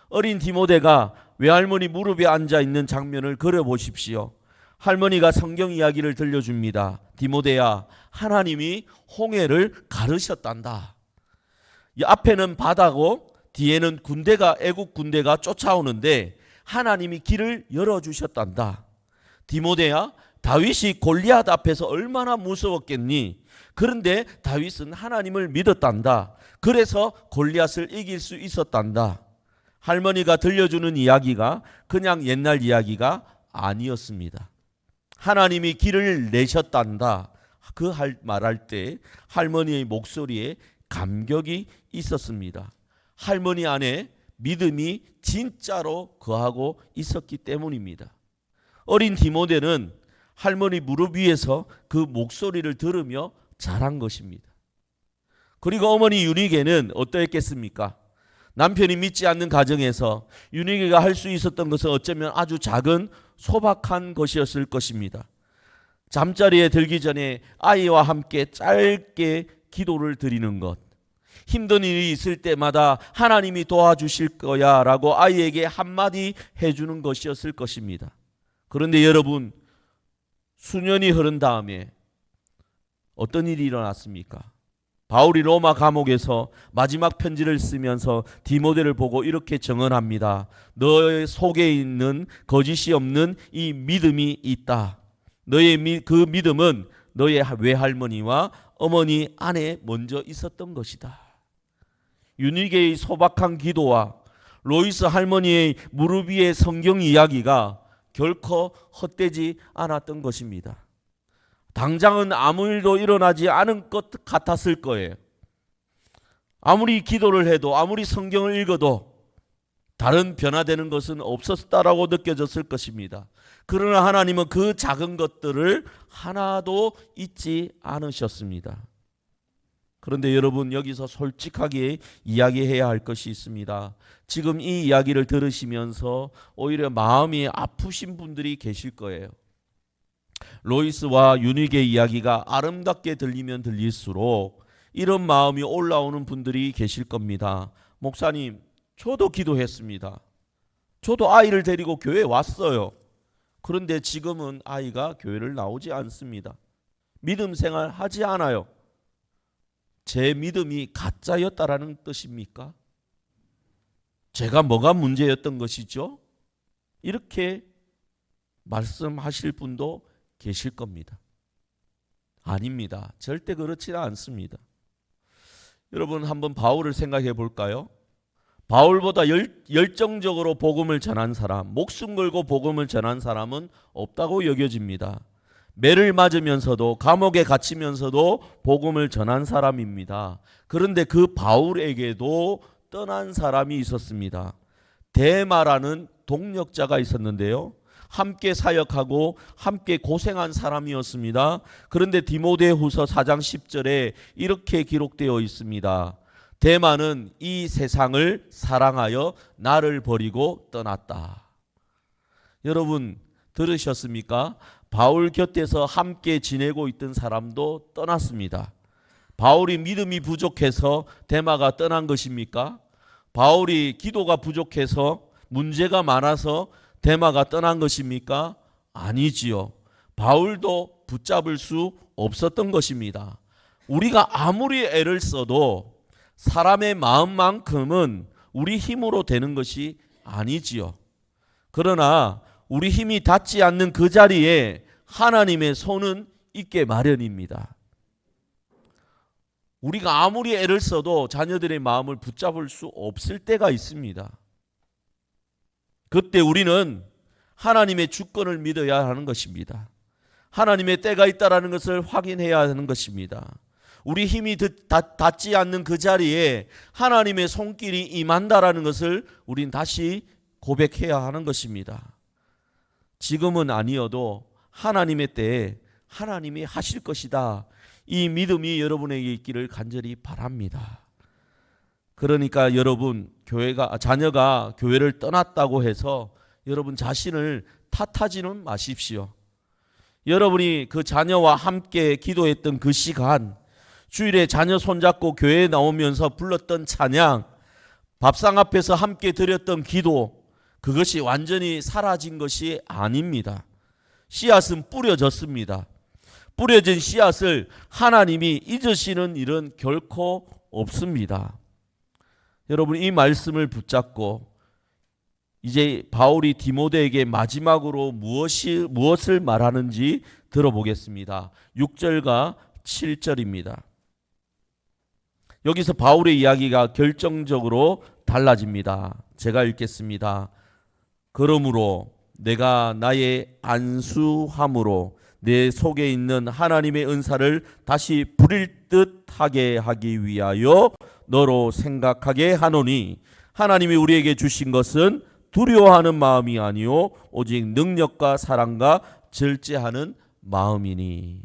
어린 디모데가 외할머니 무릎에 앉아 있는 장면을 그려보십시오. 할머니가 성경 이야기를 들려줍니다. 디모데야, 하나님이 홍해를 가르셨단다. 이 앞에는 바다고 뒤에는 애국 군대가 쫓아오는데 하나님이 길을 열어주셨단다. 디모데야, 다윗이 골리앗 앞에서 얼마나 무서웠겠니? 그런데 다윗은 하나님을 믿었단다. 그래서 골리앗을 이길 수 있었단다. 할머니가 들려주는 이야기가 그냥 옛날 이야기가 아니었습니다. 하나님이 길을 내셨단다. 그 말할 때 할머니의 목소리에 감격이 있었습니다. 할머니 안에 믿음이 진짜로 거하고 있었기 때문입니다. 어린 디모데는 할머니 무릎 위에서 그 목소리를 들으며 자란 것입니다. 그리고 어머니 유니게는 어떠했겠습니까? 남편이 믿지 않는 가정에서 유니게가 할 수 있었던 것은 어쩌면 아주 작은 소박한 것이었을 것입니다. 잠자리에 들기 전에 아이와 함께 짧게 기도를 드리는 것, 힘든 일이 있을 때마다 하나님이 도와주실 거야 라고 아이에게 한마디 해주는 것이었을 것입니다. 그런데 여러분, 수년이 흐른 다음에 어떤 일이 일어났습니까? 바울이 로마 감옥에서 마지막 편지를 쓰면서 디모데를 보고 이렇게 증언합니다. 너의 속에 있는 거짓이 없는 이 믿음이 있다. 너의 그 믿음은 너의 외할머니와 어머니 안에 먼저 있었던 것이다. 유니게의 소박한 기도와 로이스 할머니의 무릎 위의 성경 이야기가 결코 헛되지 않았던 것입니다. 당장은 아무 일도 일어나지 않은 것 같았을 거예요. 아무리 기도를 해도 아무리 성경을 읽어도 다른 변화되는 것은 없었다라고 느껴졌을 것입니다. 그러나 하나님은 그 작은 것들을 하나도 잊지 않으셨습니다. 그런데 여러분, 여기서 솔직하게 이야기해야 할 것이 있습니다. 지금 이 이야기를 들으시면서 오히려 마음이 아프신 분들이 계실 거예요. 로이스와 유니게 이야기가 아름답게 들리면 들릴수록 이런 마음이 올라오는 분들이 계실 겁니다. 목사님, 저도 기도했습니다. 저도 아이를 데리고 교회에 왔어요. 그런데 지금은 아이가 교회를 나오지 않습니다. 믿음 생활 하지 않아요. 제 믿음이 가짜였다라는 뜻입니까? 제가 뭐가 문제였던 것이죠? 이렇게 말씀하실 분도 계실 겁니다. 아닙니다. 절대 그렇지는 않습니다. 여러분, 한번 바울을 생각해 볼까요? 바울보다 열정적으로 복음을 전한 사람, 목숨 걸고 복음을 전한 사람은 없다고 여겨집니다. 매를 맞으면서도 감옥에 갇히면서도 복음을 전한 사람입니다. 그런데 그 바울에게도 떠난 사람이 있었습니다. 데마라는 동력자가 있었는데요. 함께 사역하고 함께 고생한 사람이었습니다. 그런데 디모데후서 4장 10절에 이렇게 기록되어 있습니다. 데마는 이 세상을 사랑하여 나를 버리고 떠났다. 여러분, 들으셨습니까? 바울 곁에서 함께 지내고 있던 사람도 떠났습니다. 바울이 믿음이 부족해서 데마가 떠난 것입니까? 바울이 기도가 부족해서 문제가 많아서 데마가 떠난 것입니까? 아니지요. 바울도 붙잡을 수 없었던 것입니다. 우리가 아무리 애를 써도 사람의 마음만큼은 우리 힘으로 되는 것이 아니지요. 그러나 우리 힘이 닿지 않는 그 자리에 하나님의 손은 있게 마련입니다. 우리가 아무리 애를 써도 자녀들의 마음을 붙잡을 수 없을 때가 있습니다. 그때 우리는 하나님의 주권을 믿어야 하는 것입니다. 하나님의 때가 있다는 것을 확인해야 하는 것입니다. 우리 힘이 닿지 않는 그 자리에 하나님의 손길이 임한다라는 것을 우린 다시 고백해야 하는 것입니다. 지금은 아니어도 하나님의 때에 하나님이 하실 것이다. 이 믿음이 여러분에게 있기를 간절히 바랍니다. 그러니까 여러분, 자녀가 교회를 떠났다고 해서 여러분 자신을 탓하지는 마십시오. 여러분이 그 자녀와 함께 기도했던 그 시간, 주일에 자녀 손잡고 교회에 나오면서 불렀던 찬양, 밥상 앞에서 함께 드렸던 기도, 그것이 완전히 사라진 것이 아닙니다. 씨앗은 뿌려졌습니다. 뿌려진 씨앗을 하나님이 잊으시는 일은 결코 없습니다. 여러분, 이 말씀을 붙잡고 이제 바울이 디모데에게 마지막으로 무엇을 말하는지 들어보겠습니다. 6절과 7절입니다. 여기서 바울의 이야기가 결정적으로 달라집니다. 제가 읽겠습니다. 그러므로 내가 나의 안수함으로 내 속에 있는 하나님의 은사를 다시 부릴 듯 하게 하기 위하여 너로 생각하게 하노니 하나님이 우리에게 주신 것은 두려워하는 마음이 아니요 오직 능력과 사랑과 절제하는 마음이니.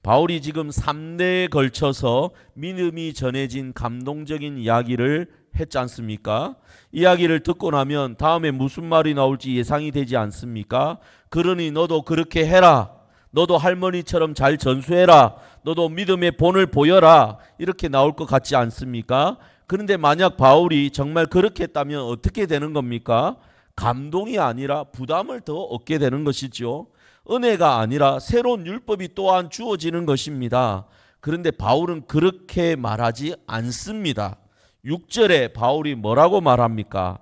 바울이 지금 3대에 걸쳐서 믿음이 전해진 감동적인 이야기를 했지 않습니까? 이야기를 듣고 나면 다음에 무슨 말이 나올지 예상이 되지 않습니까? 그러니 너도 그렇게 해라. 너도 할머니처럼 잘 전수해라. 너도 믿음의 본을 보여라. 이렇게 나올 것 같지 않습니까? 그런데 만약 바울이 정말 그렇게 했다면 어떻게 되는 겁니까? 감동이 아니라 부담을 더 얻게 되는 것이죠. 은혜가 아니라 새로운 율법이 또한 주어지는 것입니다. 그런데 바울은 그렇게 말하지 않습니다. 6절에 바울이 뭐라고 말합니까?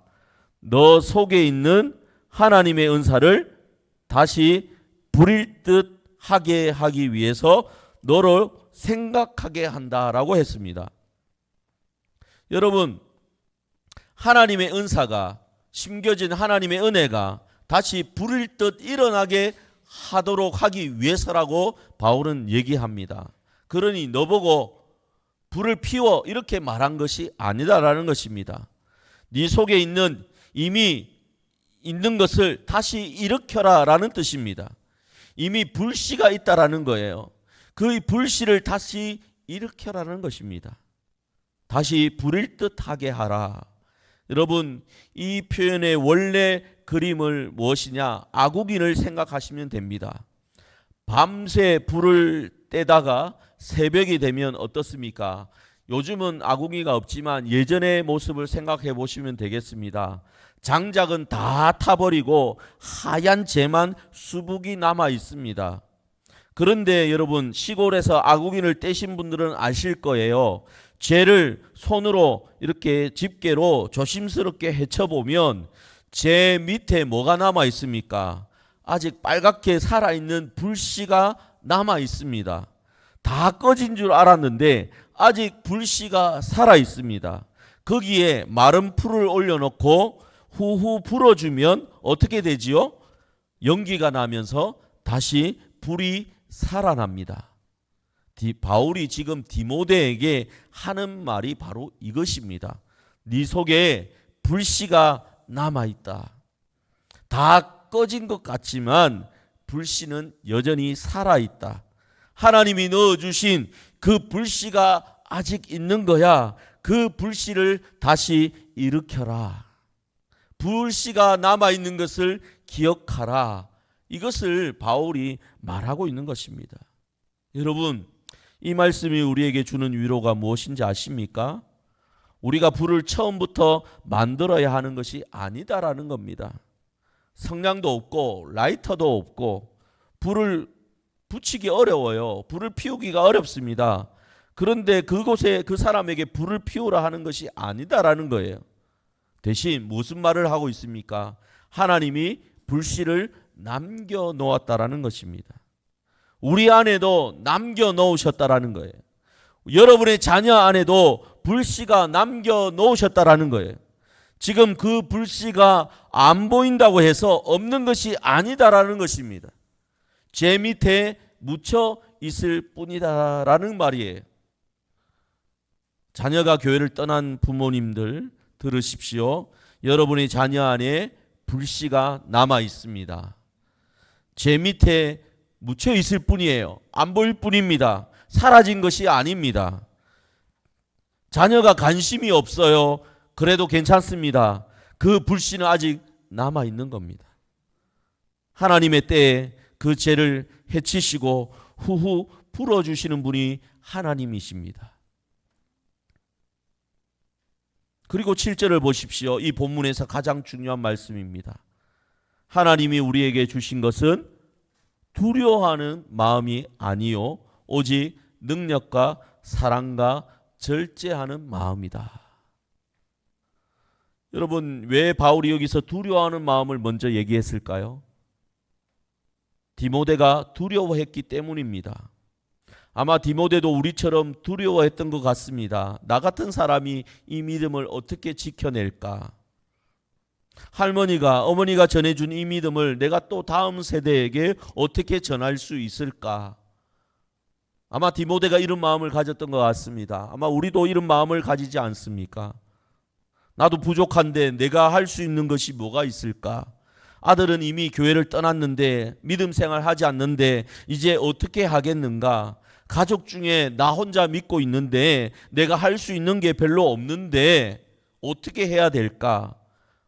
너 속에 있는 하나님의 은사를 다시 부릴 듯 하게 하기 위해서 너를 생각하게 한다라고 했습니다. 여러분, 하나님의 은사가 심겨진 하나님의 은혜가 다시 부릴 듯 일어나게 하도록 하기 위해서라고 바울은 얘기합니다. 그러니 너보고 불을 피워 이렇게 말한 것이 아니다라는 것입니다. 네 속에 있는 이미 있는 것을 다시 일으켜라 라는 뜻입니다. 이미 불씨가 있다라는 거예요. 그 불씨를 다시 일으켜라는 것입니다. 다시 부릴 듯하게 하라. 여러분, 이 표현의 원래 그림을 무엇이냐? 아구긴을 생각하시면 됩니다. 밤새 불을 떼다가 새벽이 되면 어떻습니까? 요즘은 아궁이가 없지만 예전의 모습을 생각해 보시면 되겠습니다. 장작은 다 타버리고 하얀 재만 수북이 남아 있습니다. 그런데 여러분, 시골에서 아궁이를 떼신 분들은 아실 거예요. 재를 손으로 이렇게 집게로 조심스럽게 헤쳐보면 재 밑에 뭐가 남아 있습니까? 아직 빨갛게 살아있는 불씨가 남아 있습니다. 다 꺼진 줄 알았는데 아직 불씨가 살아 있습니다. 거기에 마른 풀을 올려놓고 후후 불어주면 어떻게 되지요? 연기가 나면서 다시 불이 살아납니다. 바울이 지금 디모데에게 하는 말이 바로 이것입니다. 네 속에 불씨가 남아있다. 다 꺼진 것 같지만 불씨는 여전히 살아있다. 하나님이 넣어주신 그 불씨가 아직 있는 거야. 그 불씨를 다시 일으켜라. 불씨가 남아있는 것을 기억하라. 이것을 바울이 말하고 있는 것입니다. 여러분, 이 말씀이 우리에게 주는 위로가 무엇인지 아십니까? 우리가 불을 처음부터 만들어야 하는 것이 아니다라는 겁니다. 성냥도 없고 라이터도 없고 불을 붙이기 어려워요. 불을 피우기가 어렵습니다. 그런데 그곳에 그 사람에게 불을 피우라 하는 것이 아니다라는 거예요. 대신 무슨 말을 하고 있습니까? 하나님이 불씨를 남겨놓았다라는 것입니다. 우리 안에도 남겨놓으셨다라는 거예요. 여러분의 자녀 안에도 불씨가 남겨놓으셨다라는 거예요. 지금 그 불씨가 안 보인다고 해서 없는 것이 아니다라는 것입니다. 제 밑에 묻혀 있을 뿐이다라는 말이에요. 자녀가 교회를 떠난 부모님들 들으십시오. 여러분의 자녀 안에 불씨가 남아 있습니다. 제 밑에 묻혀 있을 뿐이에요. 안 보일 뿐입니다. 사라진 것이 아닙니다. 자녀가 관심이 없어요. 그래도 괜찮습니다. 그 불씨는 아직 남아 있는 겁니다. 하나님의 때에 그 죄를 해치시고 후후 풀어주시는 분이 하나님이십니다. 그리고 7절을 보십시오. 이 본문에서 가장 중요한 말씀입니다. 하나님이 우리에게 주신 것은 두려워하는 마음이 아니요 오직 능력과 사랑과 절제하는 마음이다. 여러분, 왜 바울이 여기서 두려워하는 마음을 먼저 얘기했을까요? 디모데가 두려워했기 때문입니다. 아마 디모데도 우리처럼 두려워했던 것 같습니다. 나 같은 사람이 이 믿음을 어떻게 지켜낼까? 할머니가, 어머니가 전해준 이 믿음을 내가 또 다음 세대에게 어떻게 전할 수 있을까? 아마 디모데가 이런 마음을 가졌던 것 같습니다. 아마 우리도 이런 마음을 가지지 않습니까? 나도 부족한데 내가 할 수 있는 것이 뭐가 있을까? 아들은 이미 교회를 떠났는데 믿음 생활 하지 않는데 이제 어떻게 하겠는가? 가족 중에 나 혼자 믿고 있는데 내가 할 수 있는 게 별로 없는데 어떻게 해야 될까?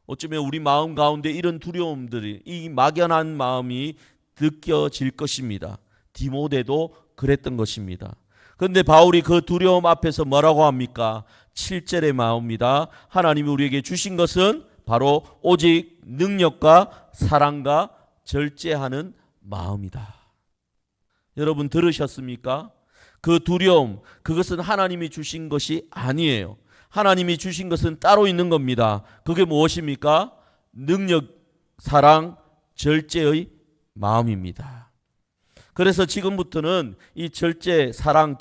어쩌면 우리 마음 가운데 이런 두려움들이, 이 막연한 마음이 느껴질 것입니다. 디모데도 그랬던 것입니다. 그런데 바울이 그 두려움 앞에서 뭐라고 합니까? 7절의 마음입니다. 하나님이 우리에게 주신 것은 바로 오직 능력과 사랑과 절제하는 마음이다. 여러분 들으셨습니까? 그 두려움, 그것은 하나님이 주신 것이 아니에요. 하나님이 주신 것은 따로 있는 겁니다. 그게 무엇입니까? 능력, 사랑, 절제의 마음입니다. 그래서 지금부터는 이 절제, 사랑,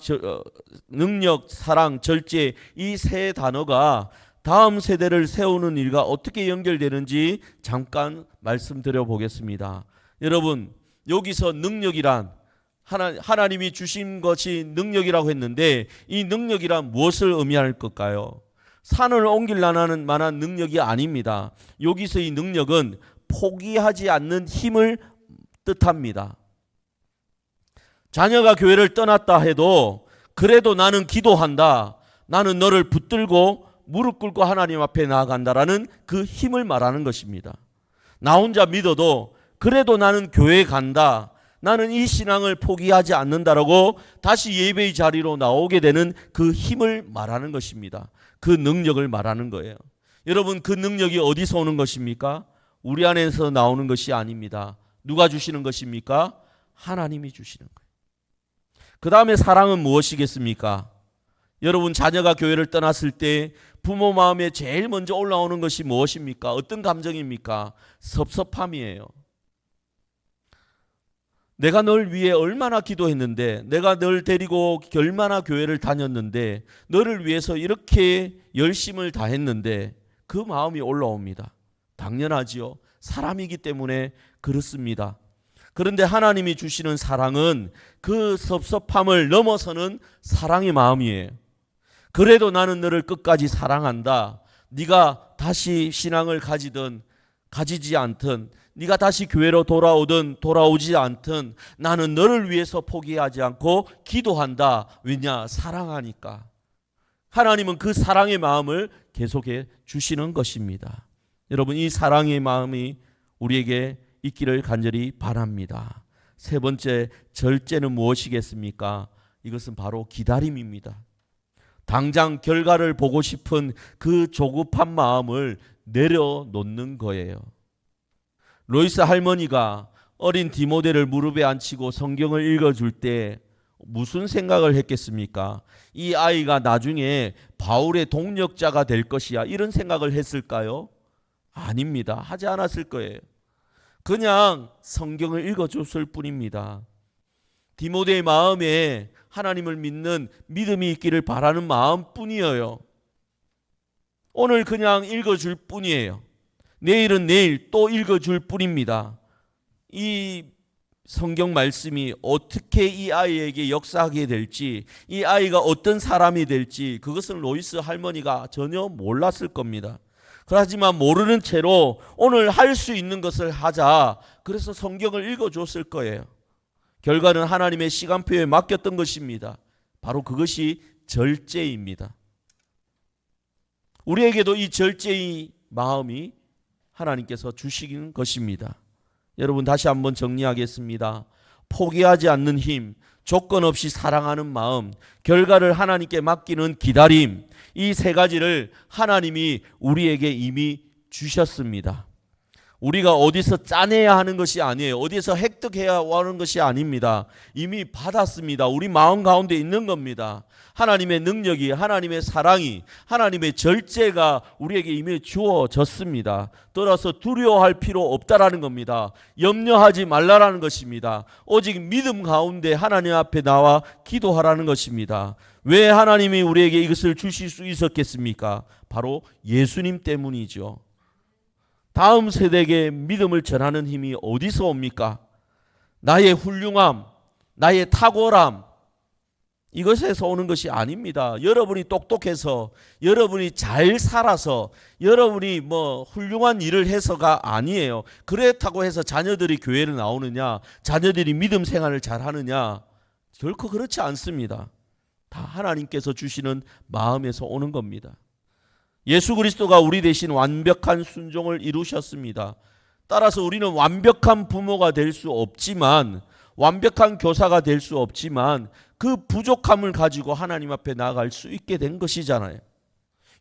능력, 사랑, 절제 이 세 단어가 다음 세대를 세우는 일과 어떻게 연결되는지 잠깐 말씀드려 보겠습니다. 여러분, 여기서 능력이란 하나님이 주신 것이 능력이라고 했는데 이 능력이란 무엇을 의미할 걸까요? 산을 옮기려는 만한 능력이 아닙니다. 여기서 이 능력은 포기하지 않는 힘을 뜻합니다. 자녀가 교회를 떠났다 해도 그래도 나는 기도한다. 나는 너를 붙들고 무릎 꿇고 하나님 앞에 나아간다라는 그 힘을 말하는 것입니다. 나 혼자 믿어도 그래도 나는 교회에 간다. 나는 이 신앙을 포기하지 않는다라고 다시 예배의 자리로 나오게 되는 그 힘을 말하는 것입니다. 그 능력을 말하는 거예요. 여러분, 그 능력이 어디서 오는 것입니까? 우리 안에서 나오는 것이 아닙니다. 누가 주시는 것입니까? 하나님이 주시는 거예요. 그 다음에 사랑은 무엇이겠습니까? 여러분, 자녀가 교회를 떠났을 때 부모 마음에 제일 먼저 올라오는 것이 무엇입니까? 어떤 감정입니까? 섭섭함이에요. 내가 널 위해 얼마나 기도했는데, 내가 널 데리고 얼마나 교회를 다녔는데, 너를 위해서 이렇게 열심을 다했는데 그 마음이 올라옵니다. 당연하지요. 사람이기 때문에 그렇습니다. 그런데 하나님이 주시는 사랑은 그 섭섭함을 넘어서는 사랑의 마음이에요. 그래도 나는 너를 끝까지 사랑한다. 네가 다시 신앙을 가지든 가지지 않든, 네가 다시 교회로 돌아오든 돌아오지 않든 나는 너를 위해서 포기하지 않고 기도한다. 왜냐? 사랑하니까. 하나님은 그 사랑의 마음을 계속해 주시는 것입니다. 여러분, 이 사랑의 마음이 우리에게 있기를 간절히 바랍니다. 세 번째, 절제는 무엇이겠습니까? 이것은 바로 기다림입니다. 당장 결과를 보고 싶은 그 조급한 마음을 내려놓는 거예요. 로이스 할머니가 어린 디모데를 무릎에 앉히고 성경을 읽어줄 때 무슨 생각을 했겠습니까? 이 아이가 나중에 바울의 동력자가 될 것이야, 이런 생각을 했을까요? 아닙니다. 하지 않았을 거예요. 그냥 성경을 읽어줬을 뿐입니다. 디모데의 마음에 하나님을 믿는 믿음이 있기를 바라는 마음뿐이에요. 오늘 그냥 읽어줄 뿐이에요. 내일은 내일 또 읽어줄 뿐입니다. 이 성경 말씀이 어떻게 이 아이에게 역사하게 될지, 이 아이가 어떤 사람이 될지 그것은 로이스 할머니가 전혀 몰랐을 겁니다. 하지만 모르는 채로 오늘 할 수 있는 것을 하자, 그래서 성경을 읽어줬을 거예요. 결과는 하나님의 시간표에 맡겼던 것입니다. 바로 그것이 절제입니다. 우리에게도 이 절제의 마음이 하나님께서 주시는 것입니다. 여러분, 다시 한번 정리하겠습니다. 포기하지 않는 힘, 조건 없이 사랑하는 마음, 결과를 하나님께 맡기는 기다림, 이 세 가지를 하나님이 우리에게 이미 주셨습니다. 우리가 어디서 짜내야 하는 것이 아니에요. 어디서 획득해야 하는 것이 아닙니다. 이미 받았습니다. 우리 마음 가운데 있는 겁니다. 하나님의 능력이, 하나님의 사랑이, 하나님의 절제가 우리에게 이미 주어졌습니다. 따라서 두려워할 필요 없다라는 겁니다. 염려하지 말라라는 것입니다. 오직 믿음 가운데 하나님 앞에 나와 기도하라는 것입니다. 왜 하나님이 우리에게 이것을 주실 수 있었겠습니까? 바로 예수님 때문이죠. 다음 세대에게 믿음을 전하는 힘이 어디서 옵니까? 나의 훌륭함, 나의 탁월함, 이것에서 오는 것이 아닙니다. 여러분이 똑똑해서, 여러분이 잘 살아서, 여러분이 훌륭한 일을 해서가 아니에요. 그렇다고 해서 자녀들이 교회를 나오느냐, 자녀들이 믿음 생활을 잘 하느냐, 결코 그렇지 않습니다. 다 하나님께서 주시는 마음에서 오는 겁니다. 예수 그리스도가 우리 대신 완벽한 순종을 이루셨습니다. 따라서 우리는 완벽한 부모가 될 수 없지만, 완벽한 교사가 될 수 없지만 그 부족함을 가지고 하나님 앞에 나아갈 수 있게 된 것이잖아요.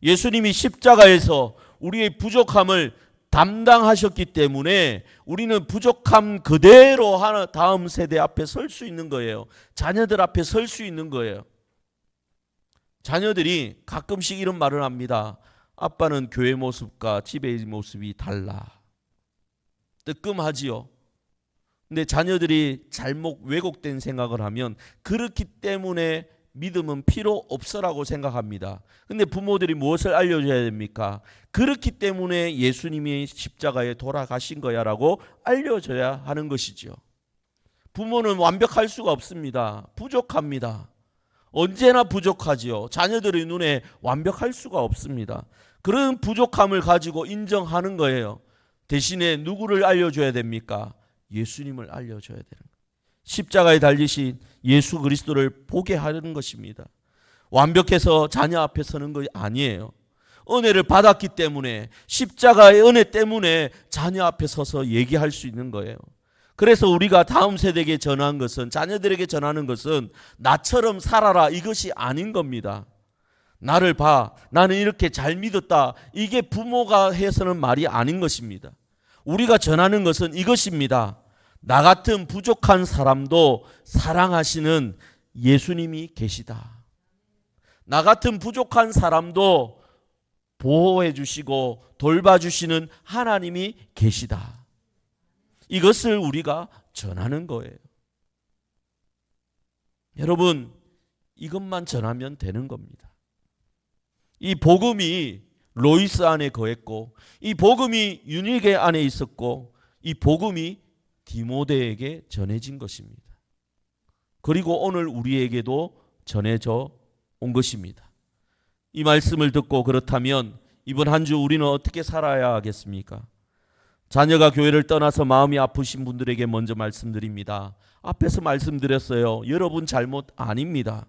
예수님이 십자가에서 우리의 부족함을 담당하셨기 때문에 우리는 부족함 그대로 다음 세대 앞에 설 수 있는 거예요. 자녀들 앞에 설 수 있는 거예요. 자녀들이 가끔씩 이런 말을 합니다. 아빠는 교회 모습과 집의 모습이 달라. 뜨끔하지요. 근데 자녀들이 잘못 왜곡된 생각을 하면 그렇기 때문에 믿음은 필요 없어라고 생각합니다. 근데 부모들이 무엇을 알려줘야 됩니까? 그렇기 때문에 예수님이 십자가에 돌아가신 거야라고 알려줘야 하는 것이죠. 부모는 완벽할 수가 없습니다. 부족합니다. 언제나 부족하지요. 자녀들의 눈에 완벽할 수가 없습니다. 그런 부족함을 가지고 인정하는 거예요. 대신에 누구를 알려줘야 됩니까? 예수님을 알려줘야 되는 거예요. 십자가에 달리신 예수 그리스도를 보게 하는 것입니다. 완벽해서 자녀 앞에 서는 것이 아니에요. 은혜를 받았기 때문에, 십자가의 은혜 때문에 자녀 앞에 서서 얘기할 수 있는 거예요. 그래서 우리가 다음 세대에게 전하는 것은, 자녀들에게 전하는 것은 나처럼 살아라 이것이 아닌 겁니다. 나를 봐, 나는 이렇게 잘 믿었다, 이게 부모가 해서는 말이 아닌 것입니다. 우리가 전하는 것은 이것입니다. 나 같은 부족한 사람도 사랑하시는 예수님이 계시다. 나 같은 부족한 사람도 보호해 주시고 돌봐주시는 하나님이 계시다. 이것을 우리가 전하는 거예요. 여러분, 이것만 전하면 되는 겁니다. 이 복음이 로이스 안에 거했고, 이 복음이 윤희계 안에 있었고, 이 복음이 디모데에게 전해진 것입니다. 그리고 오늘 우리에게도 전해져 온 것입니다. 이 말씀을 듣고 그렇다면 이번 한 주 우리는 어떻게 살아야 하겠습니까? 자녀가 교회를 떠나서 마음이 아프신 분들에게 먼저 말씀드립니다. 앞에서 말씀드렸어요. 여러분 잘못 아닙니다.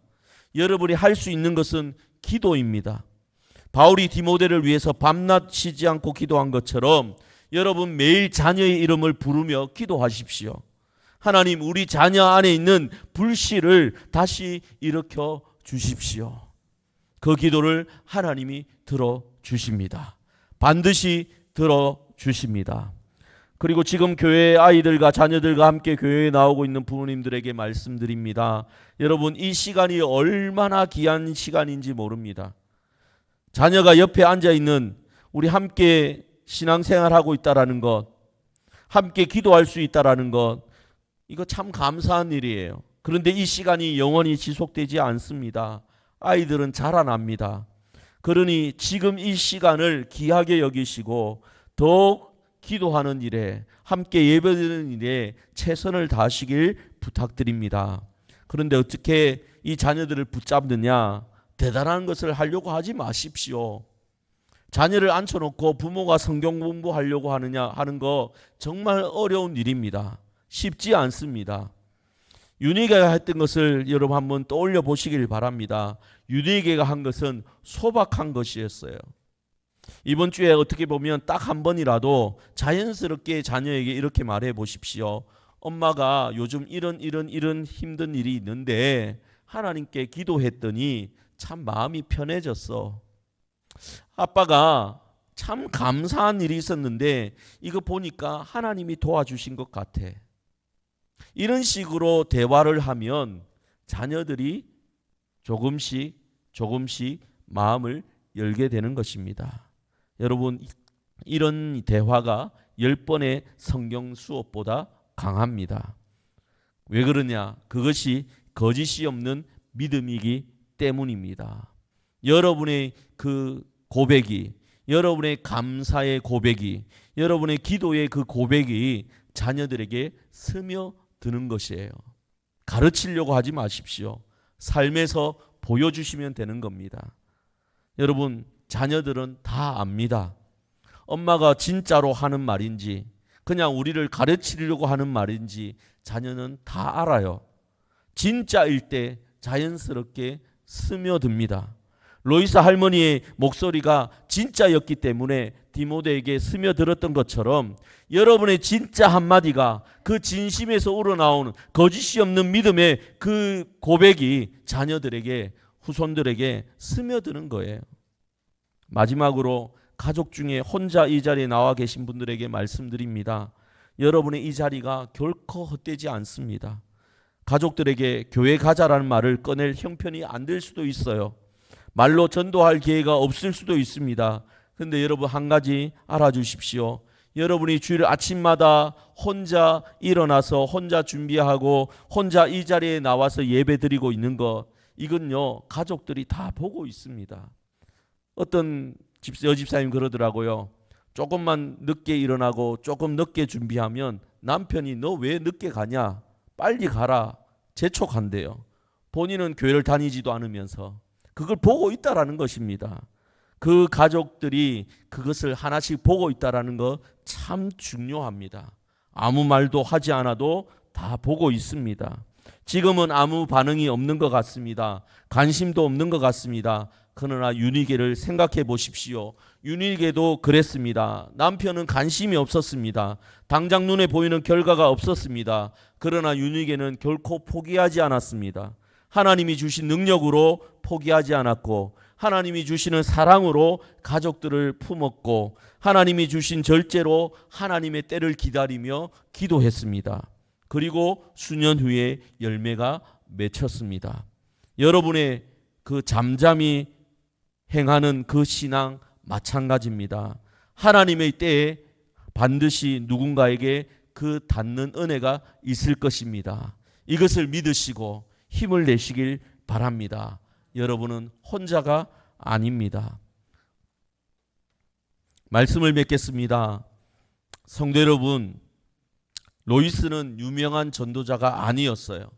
여러분이 할 수 있는 것은 기도입니다. 바울이 디모데를 위해서 밤낮 쉬지 않고 기도한 것처럼 여러분 매일 자녀의 이름을 부르며 기도하십시오. 하나님, 우리 자녀 안에 있는 불씨를 다시 일으켜 주십시오. 그 기도를 하나님이 들어주십니다. 반드시 들어주십니다. 그리고 지금 교회 아이들과 자녀들과 함께 교회에 나오고 있는 부모님들에게 말씀드립니다. 여러분, 이 시간이 얼마나 귀한 시간인지 모릅니다. 자녀가 옆에 앉아있는, 우리 함께 신앙생활하고 있다라는 것, 함께 기도할 수 있다라는 것, 이거 참 감사한 일이에요. 그런데 이 시간이 영원히 지속되지 않습니다. 아이들은 자라납니다. 그러니 지금 이 시간을 귀하게 여기시고 더욱 기도하는 일에, 함께 예배드리는 일에 최선을 다하시길 부탁드립니다. 그런데 어떻게 이 자녀들을 붙잡느냐? 대단한 것을 하려고 하지 마십시오. 자녀를 앉혀놓고 부모가 성경 공부하려고 하는 거 정말 어려운 일입니다. 쉽지 않습니다. 윤희계가 했던 것을 여러분 한번 떠올려 보시길 바랍니다. 윤희계가 한 것은 소박한 것이었어요. 이번 주에 어떻게 보면 딱 한 번이라도 자연스럽게 자녀에게 이렇게 말해 보십시오. 엄마가 요즘 이런 힘든 일이 있는데 하나님께 기도했더니 참 마음이 편해졌어. 아빠가 참 감사한 일이 있었는데 이거 보니까 하나님이 도와주신 것 같아. 이런 식으로 대화를 하면 자녀들이 조금씩 마음을 열게 되는 것입니다. 여러분, 이런 대화가 10번의 성경 수업보다 강합니다. 왜 그러냐? 그것이 거짓이 없는 믿음이기 때문입니다. 여러분의 그 고백이, 여러분의 감사의 고백이, 여러분의 기도의 그 고백이 자녀들에게 스며드는 것이에요. 가르치려고 하지 마십시오. 삶에서 보여주시면 되는 겁니다. 여러분, 자녀들은 다 압니다. 엄마가 진짜로 하는 말인지 그냥 우리를 가르치려고 하는 말인지 자녀는 다 알아요. 진짜일 때 자연스럽게 스며듭니다. 로이스 할머니의 목소리가 진짜였기 때문에 디모데에게 스며들었던 것처럼 여러분의 진짜 한마디가 그 진심에서 우러나오는 거짓이 없는 믿음의 그 고백이 자녀들에게, 후손들에게 스며드는 거예요. 마지막으로 가족 중에 혼자 이 자리에 나와 계신 분들에게 말씀드립니다. 여러분의 이 자리가 결코 헛되지 않습니다. 가족들에게 교회 가자라는 말을 꺼낼 형편이 안 될 수도 있어요. 말로 전도할 기회가 없을 수도 있습니다. 그런데 여러분 한 가지 알아주십시오. 여러분이 주일 아침마다 혼자 일어나서 혼자 준비하고 혼자 이 자리에 나와서 예배 드리고 있는 거, 이건요 가족들이 다 보고 있습니다. 어떤 여집사님 그러더라고요. 조금만 늦게 일어나고 조금 늦게 준비하면 남편이 너 왜 늦게 가냐, 빨리 가라, 재촉한대요. 본인은 교회를 다니지도 않으면서 그걸 보고 있다라는 것입니다. 그 가족들이 그것을 하나씩 보고 있다라는 거 참 중요합니다. 아무 말도 하지 않아도 다 보고 있습니다. 지금은 아무 반응이 없는 것 같습니다. 관심도 없는 것 같습니다. 그러나 윤희계를 생각해 보십시오. 윤희계도 그랬습니다. 남편은 관심이 없었습니다. 당장 눈에 보이는 결과가 없었습니다. 그러나 윤희계는 결코 포기하지 않았습니다. 하나님이 주신 능력으로 포기하지 않았고, 하나님이 주시는 사랑으로 가족들을 품었고, 하나님이 주신 절제로 하나님의 때를 기다리며 기도했습니다. 그리고 수년 후에 열매가 맺혔습니다. 여러분의 그 잠잠히 행하는 그 신앙 마찬가지입니다. 하나님의 때에 반드시 누군가에게 그 닿는 은혜가 있을 것입니다. 이것을 믿으시고 힘을 내시길 바랍니다. 여러분은 혼자가 아닙니다. 말씀을 맺겠습니다. 성도 여러분, 로이스는 유명한 전도자가 아니었어요.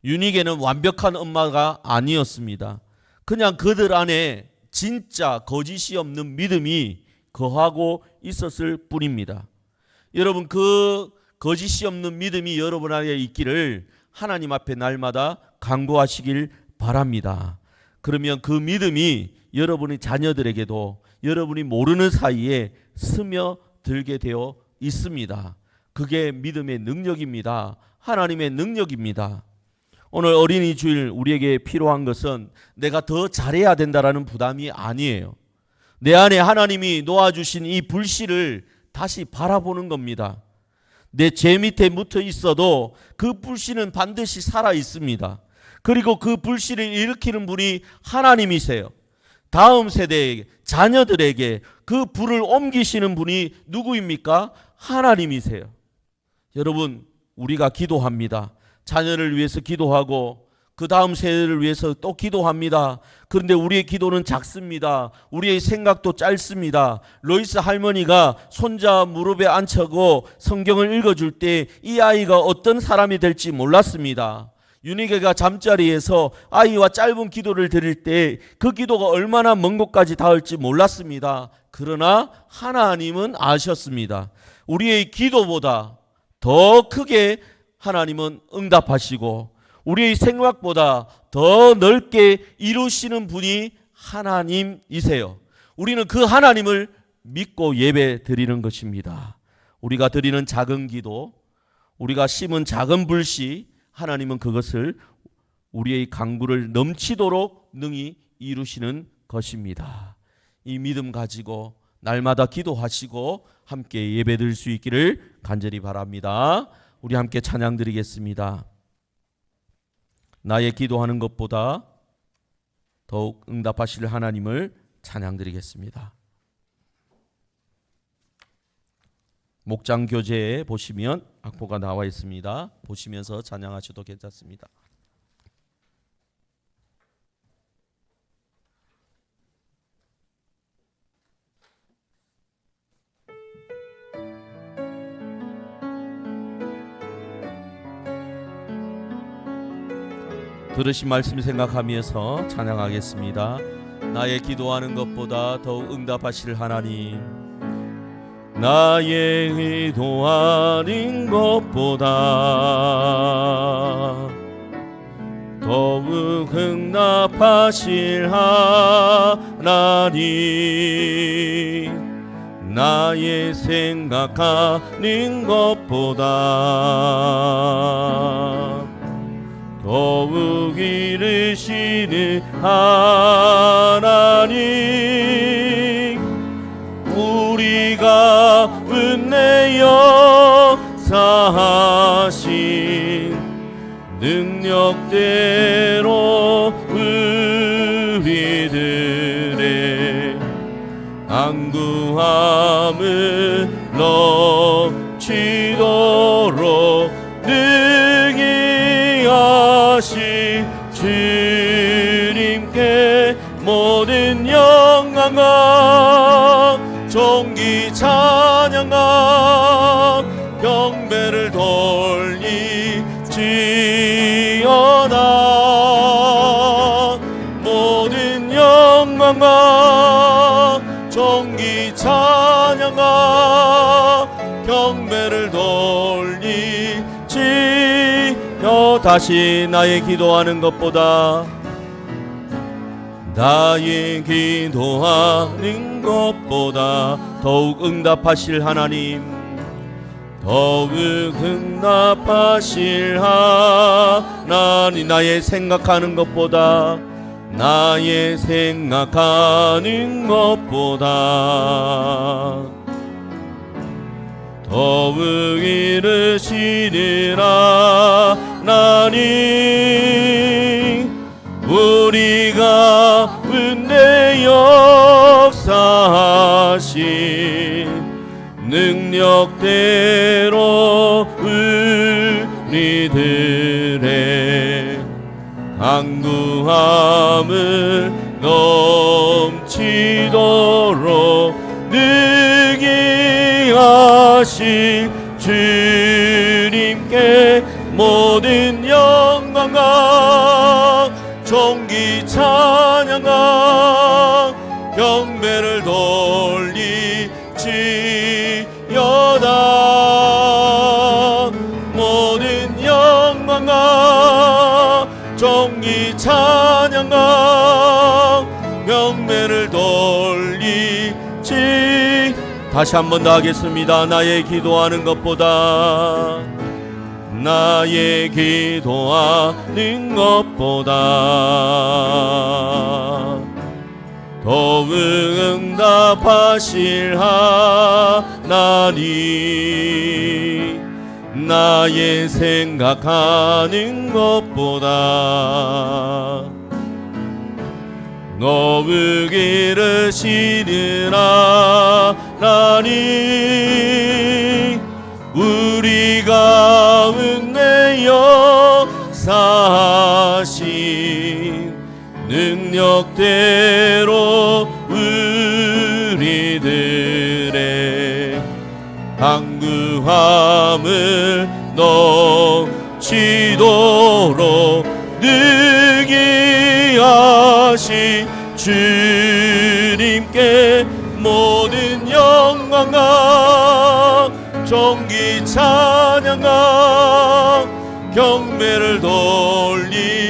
윤희계는 완벽한 엄마가 아니었습니다. 그냥 그들 안에 진짜 거짓이 없는 믿음이 거하고 있었을 뿐입니다. 여러분, 그 거짓이 없는 믿음이 여러분 안에 있기를 하나님 앞에 날마다 간구하시길 바랍니다. 그러면 그 믿음이 여러분의 자녀들에게도 여러분이 모르는 사이에 스며들게 되어 있습니다. 그게 믿음의 능력입니다. 하나님의 능력입니다. 오늘 어린이 주일 우리에게 필요한 것은 내가 더 잘해야 된다라는 부담이 아니에요. 내 안에 하나님이 놓아주신 이 불씨를 다시 바라보는 겁니다. 내 제 밑에 묻어 있어도 그 불씨는 반드시 살아 있습니다. 그리고 그 불씨를 일으키는 분이 하나님이세요. 다음 세대에게, 자녀들에게 그 불을 옮기시는 분이 누구입니까? 하나님이세요. 여러분, 우리가 기도합니다. 자녀를 위해서 기도하고 그 다음 세대를 위해서 또 기도합니다. 그런데 우리의 기도는 작습니다. 우리의 생각도 짧습니다. 로이스 할머니가 손자 무릎에 앉혀고 성경을 읽어줄 때 이 아이가 어떤 사람이 될지 몰랐습니다. 윤희계가 잠자리에서 아이와 짧은 기도를 드릴 때 그 기도가 얼마나 먼 곳까지 닿을지 몰랐습니다. 그러나 하나님은 아셨습니다. 우리의 기도보다 더 크게 하나님은 응답하시고 우리의 생각보다 더 넓게 이루시는 분이 하나님이세요. 우리는 그 하나님을 믿고 예배 드리는 것입니다. 우리가 드리는 작은 기도, 우리가 심은 작은 불씨, 하나님은 그것을 우리의 간구를 넘치도록 능히 이루시는 것입니다. 이 믿음 가지고 날마다 기도하시고 함께 예배 드릴 수 있기를 간절히 바랍니다. 우리 함께 찬양 드리겠습니다. 나의 기도하는 것보다 더욱 응답하실 하나님을 찬양 드리겠습니다. 목장 교재에 보시면 악보가 나와 있습니다. 보시면서 찬양하셔도 괜찮습니다. 들으신 말씀 생각하면서 찬양하겠습니다. 나의 기도하는 것보다 더욱 응답하실 하나님, 나의 기도하는 것보다 더욱 응답하실 하나님, 나의 생각하는 것보다 더욱 이르시는 하나님, 우리가 은혜 역사하신 능력대로 우리들의 간구함을 넘치도록 능히 하신 주님께 모든 영광과 존귀 찬양과 경배를 돌리지어다. 모든 영광과 존귀 찬양과 경배를 돌리지어. 다시 나의 기도하는 것보다, 나의 기도하는 것보다 더욱 응답하실 하나님, 더욱 응답하실 하나님, 나의 생각하는 것보다, 나의 생각하는 것보다 더욱 이르시는 하나님, 우리가 은혜 역사하신 능력대로 우리들의 간구함을 넘치도록 능히 하신 주님께 모든 영광과 존귀 찬양과 경배를 돌리지어다. 모든 영광과 존귀 찬양과 경배를 돌리지. 다시 한 번 더 하겠습니다. 나의 기도하는 것보다, 나의 기도하는 것보다 더욱 응답하실 하나님, 나의 생각하는 것보다 더욱 이르시는 하나님, 우리가 은혜 역사하신 능력대로 우리들의 간구함을 넘치도록 능히 하신 주님께 모든 영광과 존귀 찬양과 경배를 돌리지어다.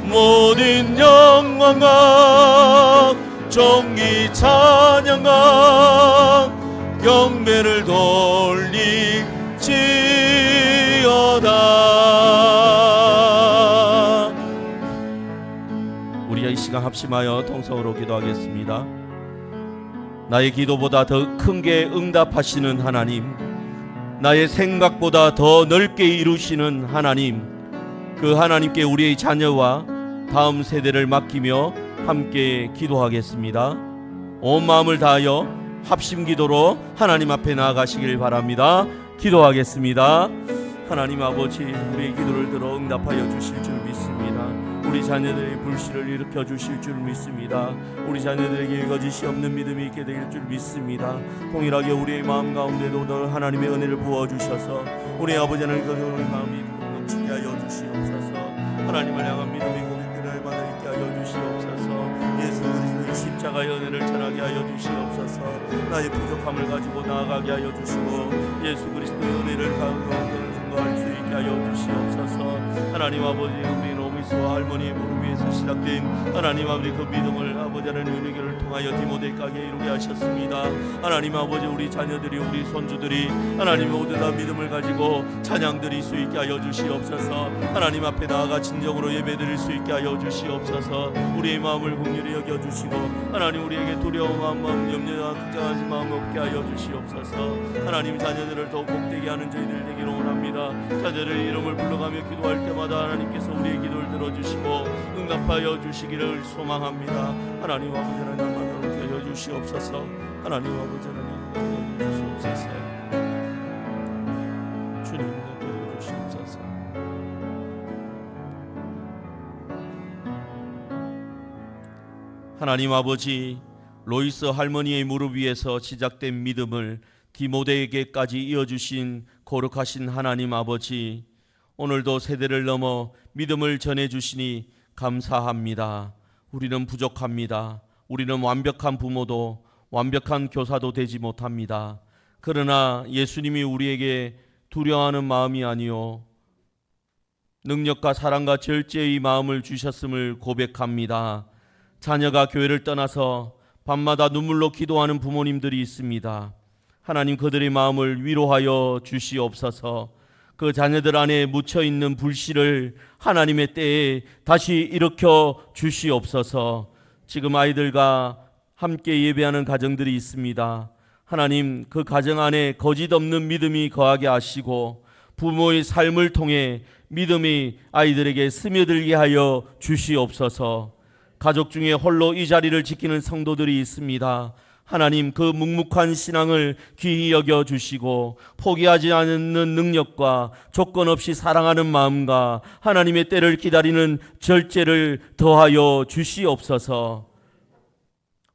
모든 영광과 존귀 찬양과 경배를 돌리지어다. 우리가 이 시간 합심하여 통성으로 기도하겠습니다. 나의 기도보다 더 큰 게 응답하시는 하나님, 나의 생각보다 더 넓게 이루시는 하나님, 그 하나님께 우리의 자녀와 다음 세대를 맡기며 함께 기도하겠습니다. 온 마음을 다하여 합심 기도로 하나님 앞에 나아가시길 바랍니다. 기도하겠습니다. 하나님 아버지, 우리의 기도를 들어 응답하여 주실 줄 믿습니다. 우리 자녀들의 불씨를 일으켜 주실 줄 믿습니다. 우리 자녀들에게 거짓이 없는 믿음이 있게 되길 줄 믿습니다. 동일하게 우리의 마음 가운데도 늘 하나님의 은혜를 부어주셔서 우리 아버지 하나님 거룩한 마음이 넘치게 하여 주시옵소서. 하나님을 향한 믿음의 고백들을 받아 있게 하여 주시옵소서. 예수 그리스도의 십자가의 은혜를 전하게 하여 주시옵소서. 나의 부족함을 가지고 나아가게 하여 주시고 예수 그리스도의 은혜를 가지고 증거할 수 있게 하여 주시옵소서. 하나님 아버지, 우리 로미스와 할머니의 무릎 위에서 시작된 하나님 아버지 그 믿음을 아버지 하나님 은혜교를 통하여 디모데까지 이루게 하셨습니다. 하나님 아버지, 우리 자녀들이, 우리 손주들이 하나님 모두 다 믿음을 가지고 찬양 드릴 수 있게 하여 주시옵소서. 하나님 앞에 나아가 진정으로 예배 드릴 수 있게 하여 주시옵소서. 우리의 마음을 긍휼히 여겨 주시고 하나님 우리에게 두려움 마음, 염려와 걱정하지 마음 없게 하여 주시옵소서. 하나님 자녀들을 더욱 복되게 하는 저희들 되기를 원합니다. 자녀들의 이름을 불러가며 기도할 때마다 하나님께서 우리의 기도를 들어주시고 응답하여 주시기를 소망합니다. 하나님 아버지 하나님 만나게 하여 주시옵소서. 하나님 아버지 하나님 하여 주시옵소서. 주님 하여 주시옵소서. 하나님 아버지, 로이스 할머니의 무릎 위에서 시작된 믿음을 디모데에게까지 이어주신 거룩하신 하나님 아버지, 오늘도 세대를 넘어 믿음을 전해주시니 감사합니다. 우리는 부족합니다. 우리는 완벽한 부모도 완벽한 교사도 되지 못합니다. 그러나 예수님이 우리에게 두려워하는 마음이 아니요 능력과 사랑과 절제의 마음을 주셨음을 고백합니다. 자녀가 교회를 떠나서 밤마다 눈물로 기도하는 부모님들이 있습니다. 하나님, 그들의 마음을 위로하여 주시옵소서. 그 자녀들 안에 묻혀있는 불씨를 하나님의 때에 다시 일으켜 주시옵소서. 지금 아이들과 함께 예배하는 가정들이 있습니다. 하나님, 그 가정 안에 거짓 없는 믿음이 거하게 하시고 부모의 삶을 통해 믿음이 아이들에게 스며들게 하여 주시옵소서. 가족 중에 홀로 이 자리를 지키는 성도들이 있습니다. 하나님, 그 묵묵한 신앙을 귀히 여겨 주시고 포기하지 않는 능력과 조건 없이 사랑하는 마음과 하나님의 때를 기다리는 절제를 더하여 주시옵소서.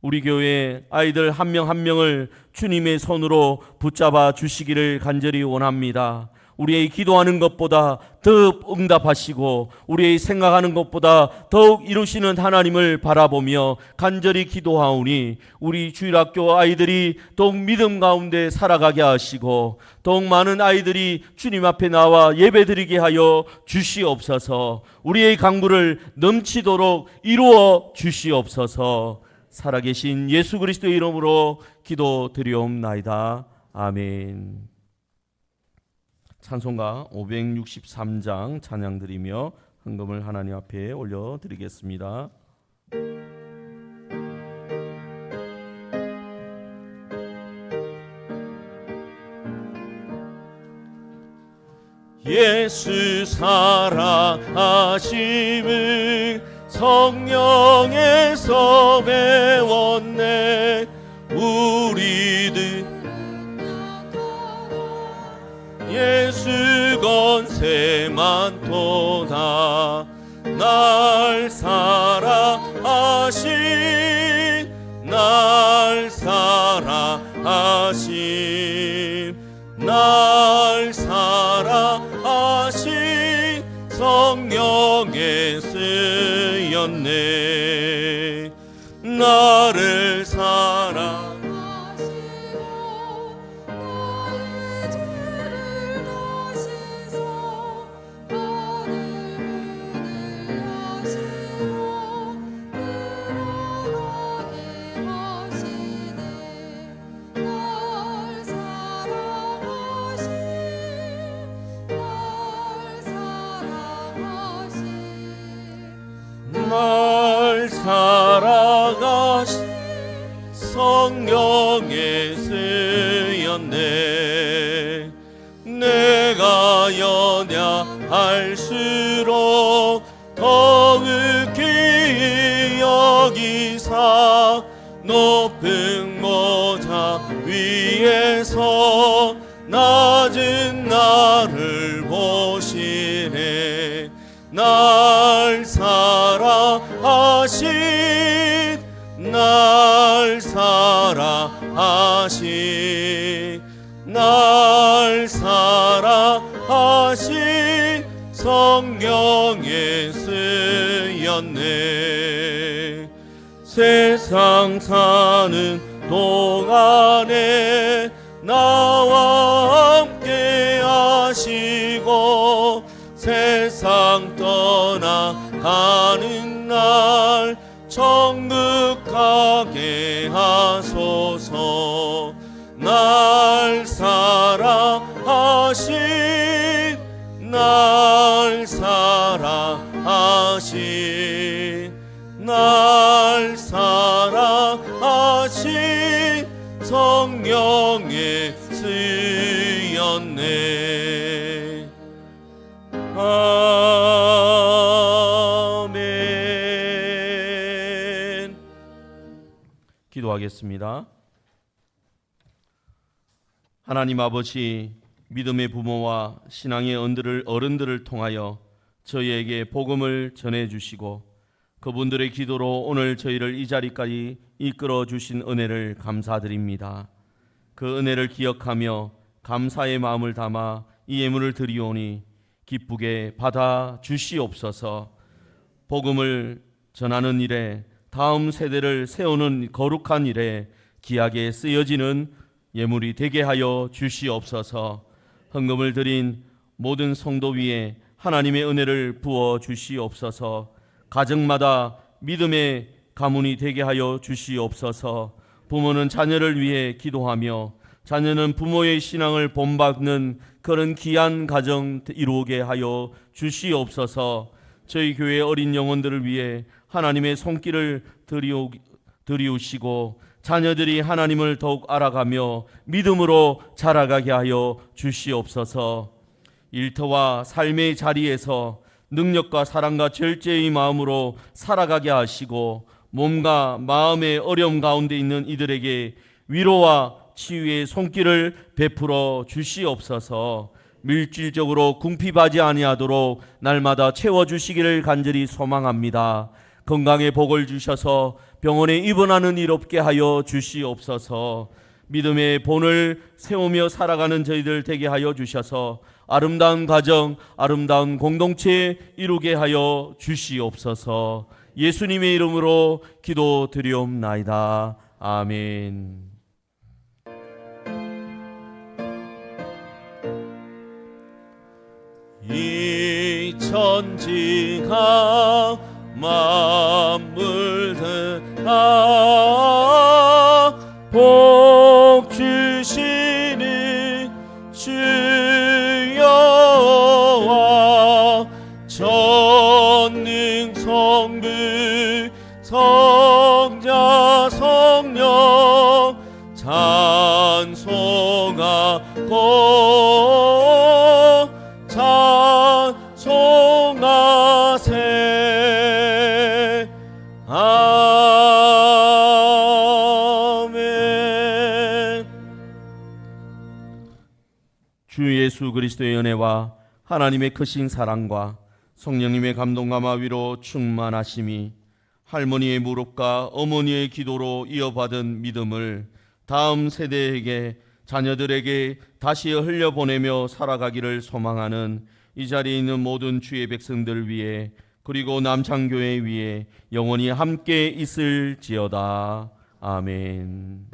우리 교회 아이들 한 명 한 명을 주님의 손으로 붙잡아 주시기를 간절히 원합니다. 우리의 기도하는 것보다 더 응답하시고 우리의 생각하는 것보다 더욱 이루시는 하나님을 바라보며 간절히 기도하오니 우리 주일학교 아이들이 더욱 믿음 가운데 살아가게 하시고 더욱 많은 아이들이 주님 앞에 나와 예배드리게 하여 주시옵소서. 우리의 강구를 넘치도록 이루어 주시옵소서. 살아계신 예수 그리스도의 이름으로 기도드리옵나이다. 아멘. 찬송가 563장 찬양드리며 헌금을 하나님 앞에 올려드리겠습니다. 예수 사랑하심을 성령에서 배웠네. 우리들 예수 건세만 도다. 날 사랑하신 날 사랑하신 날 사랑하신 성령에 쓰였네. 나를 사랑 날 사랑하신 성령에 쓰였네. 내가 연약할수록 더욱히 여기사 높은 모자 위에서 낮은 나를 보시네. 날 사랑하신 날 사랑하신 날 사랑하신 성령에 쓰였네. 세상 사는 동안에 나와 함께 하시고 가는 날 천국 가게 하소서. 날 사랑하신 날 사랑하신 날 사랑하신 성령의 쓰였네. 아멘. 기도하겠습니다. 하나님 아버지, 믿음의 부모와 신앙의 어른들을 통하여 저희에게 복음을 전해주시고 그분들의 기도로 오늘 저희를 이 자리까지 이끌어 주신 은혜를 감사드립니다. 그 은혜를 기억하며 감사의 마음을 담아 이 예물을 드리오니 기쁘게 받아 주시옵소서. 복음을 전하는 일에, 다음 세대를 세우는 거룩한 일에 귀하게 쓰여지는 예물이 되게 하여 주시옵소서. 헌금을 드린 모든 성도 위에 하나님의 은혜를 부어 주시옵소서. 가정마다 믿음의 가문이 되게 하여 주시옵소서. 부모는 자녀를 위해 기도하며 자녀는 부모의 신앙을 본받는 그런 귀한 가정 이루게 하여 주시옵소서. 저희 교회 어린 영혼들을 위해 하나님의 손길을 들이우시고 자녀들이 하나님을 더욱 알아가며 믿음으로 자라가게 하여 주시옵소서. 일터와 삶의 자리에서 능력과 사랑과 절제의 마음으로 살아가게 하시고 몸과 마음의 어려움 가운데 있는 이들에게 위로와 치유의 손길을 베풀어 주시옵소서. 물질적으로 궁핍하지 아니하도록 날마다 채워주시기를 간절히 소망합니다. 건강의 복을 주셔서 병원에 입원하는 일 없게 하여 주시옵소서. 믿음의 본을 세우며 살아가는 저희들 되게 하여 주셔서 아름다운 가정, 아름다운 공동체 이루게 하여 주시옵소서. 예수님의 이름으로 기도드리옵나이다. 아멘. 이 천지가 만물들 다 복 주시는 주여와 전능 성부 성자 성령 찬송하고 찬송하세. 아멘. 주 예수 그리스도의 은혜와 하나님의 크신 사랑과 성령님의 감동과 마위로 충만하심이 할머니의 무릎과 어머니의 기도로 이어받은 믿음을 다음 세대에게, 자녀들에게 다시 흘려보내며 살아가기를 소망하는 이 자리에 있는 모든 주의 백성들 위해, 그리고 남창교회 위에 영원히 함께 있을지어다. 아멘.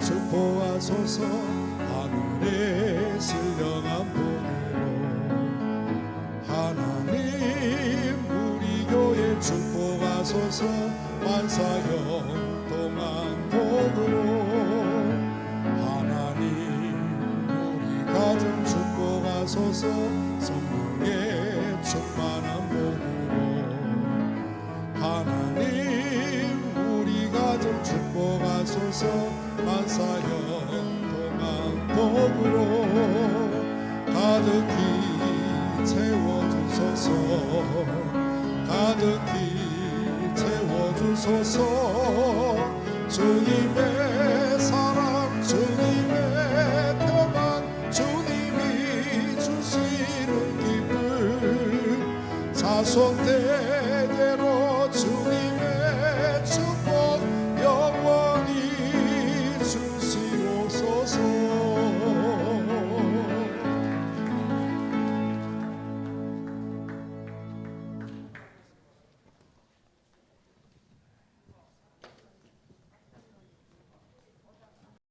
축복하소서. 하늘의 신령한 복으로 하나님 우리 교회 축복하소서. 만사형통한 복으로 하나님 우리 가정 축복하소서. 성령의 충만한 복으로 하나님 우리 가정 축복하소서. 만사형통한 복으로 가득히 채워주소서. 가득히 채워주소서. 주님의 사랑, 주님의 평안, 주님이 주시는 기쁨, 자손 대대로 주님의 축복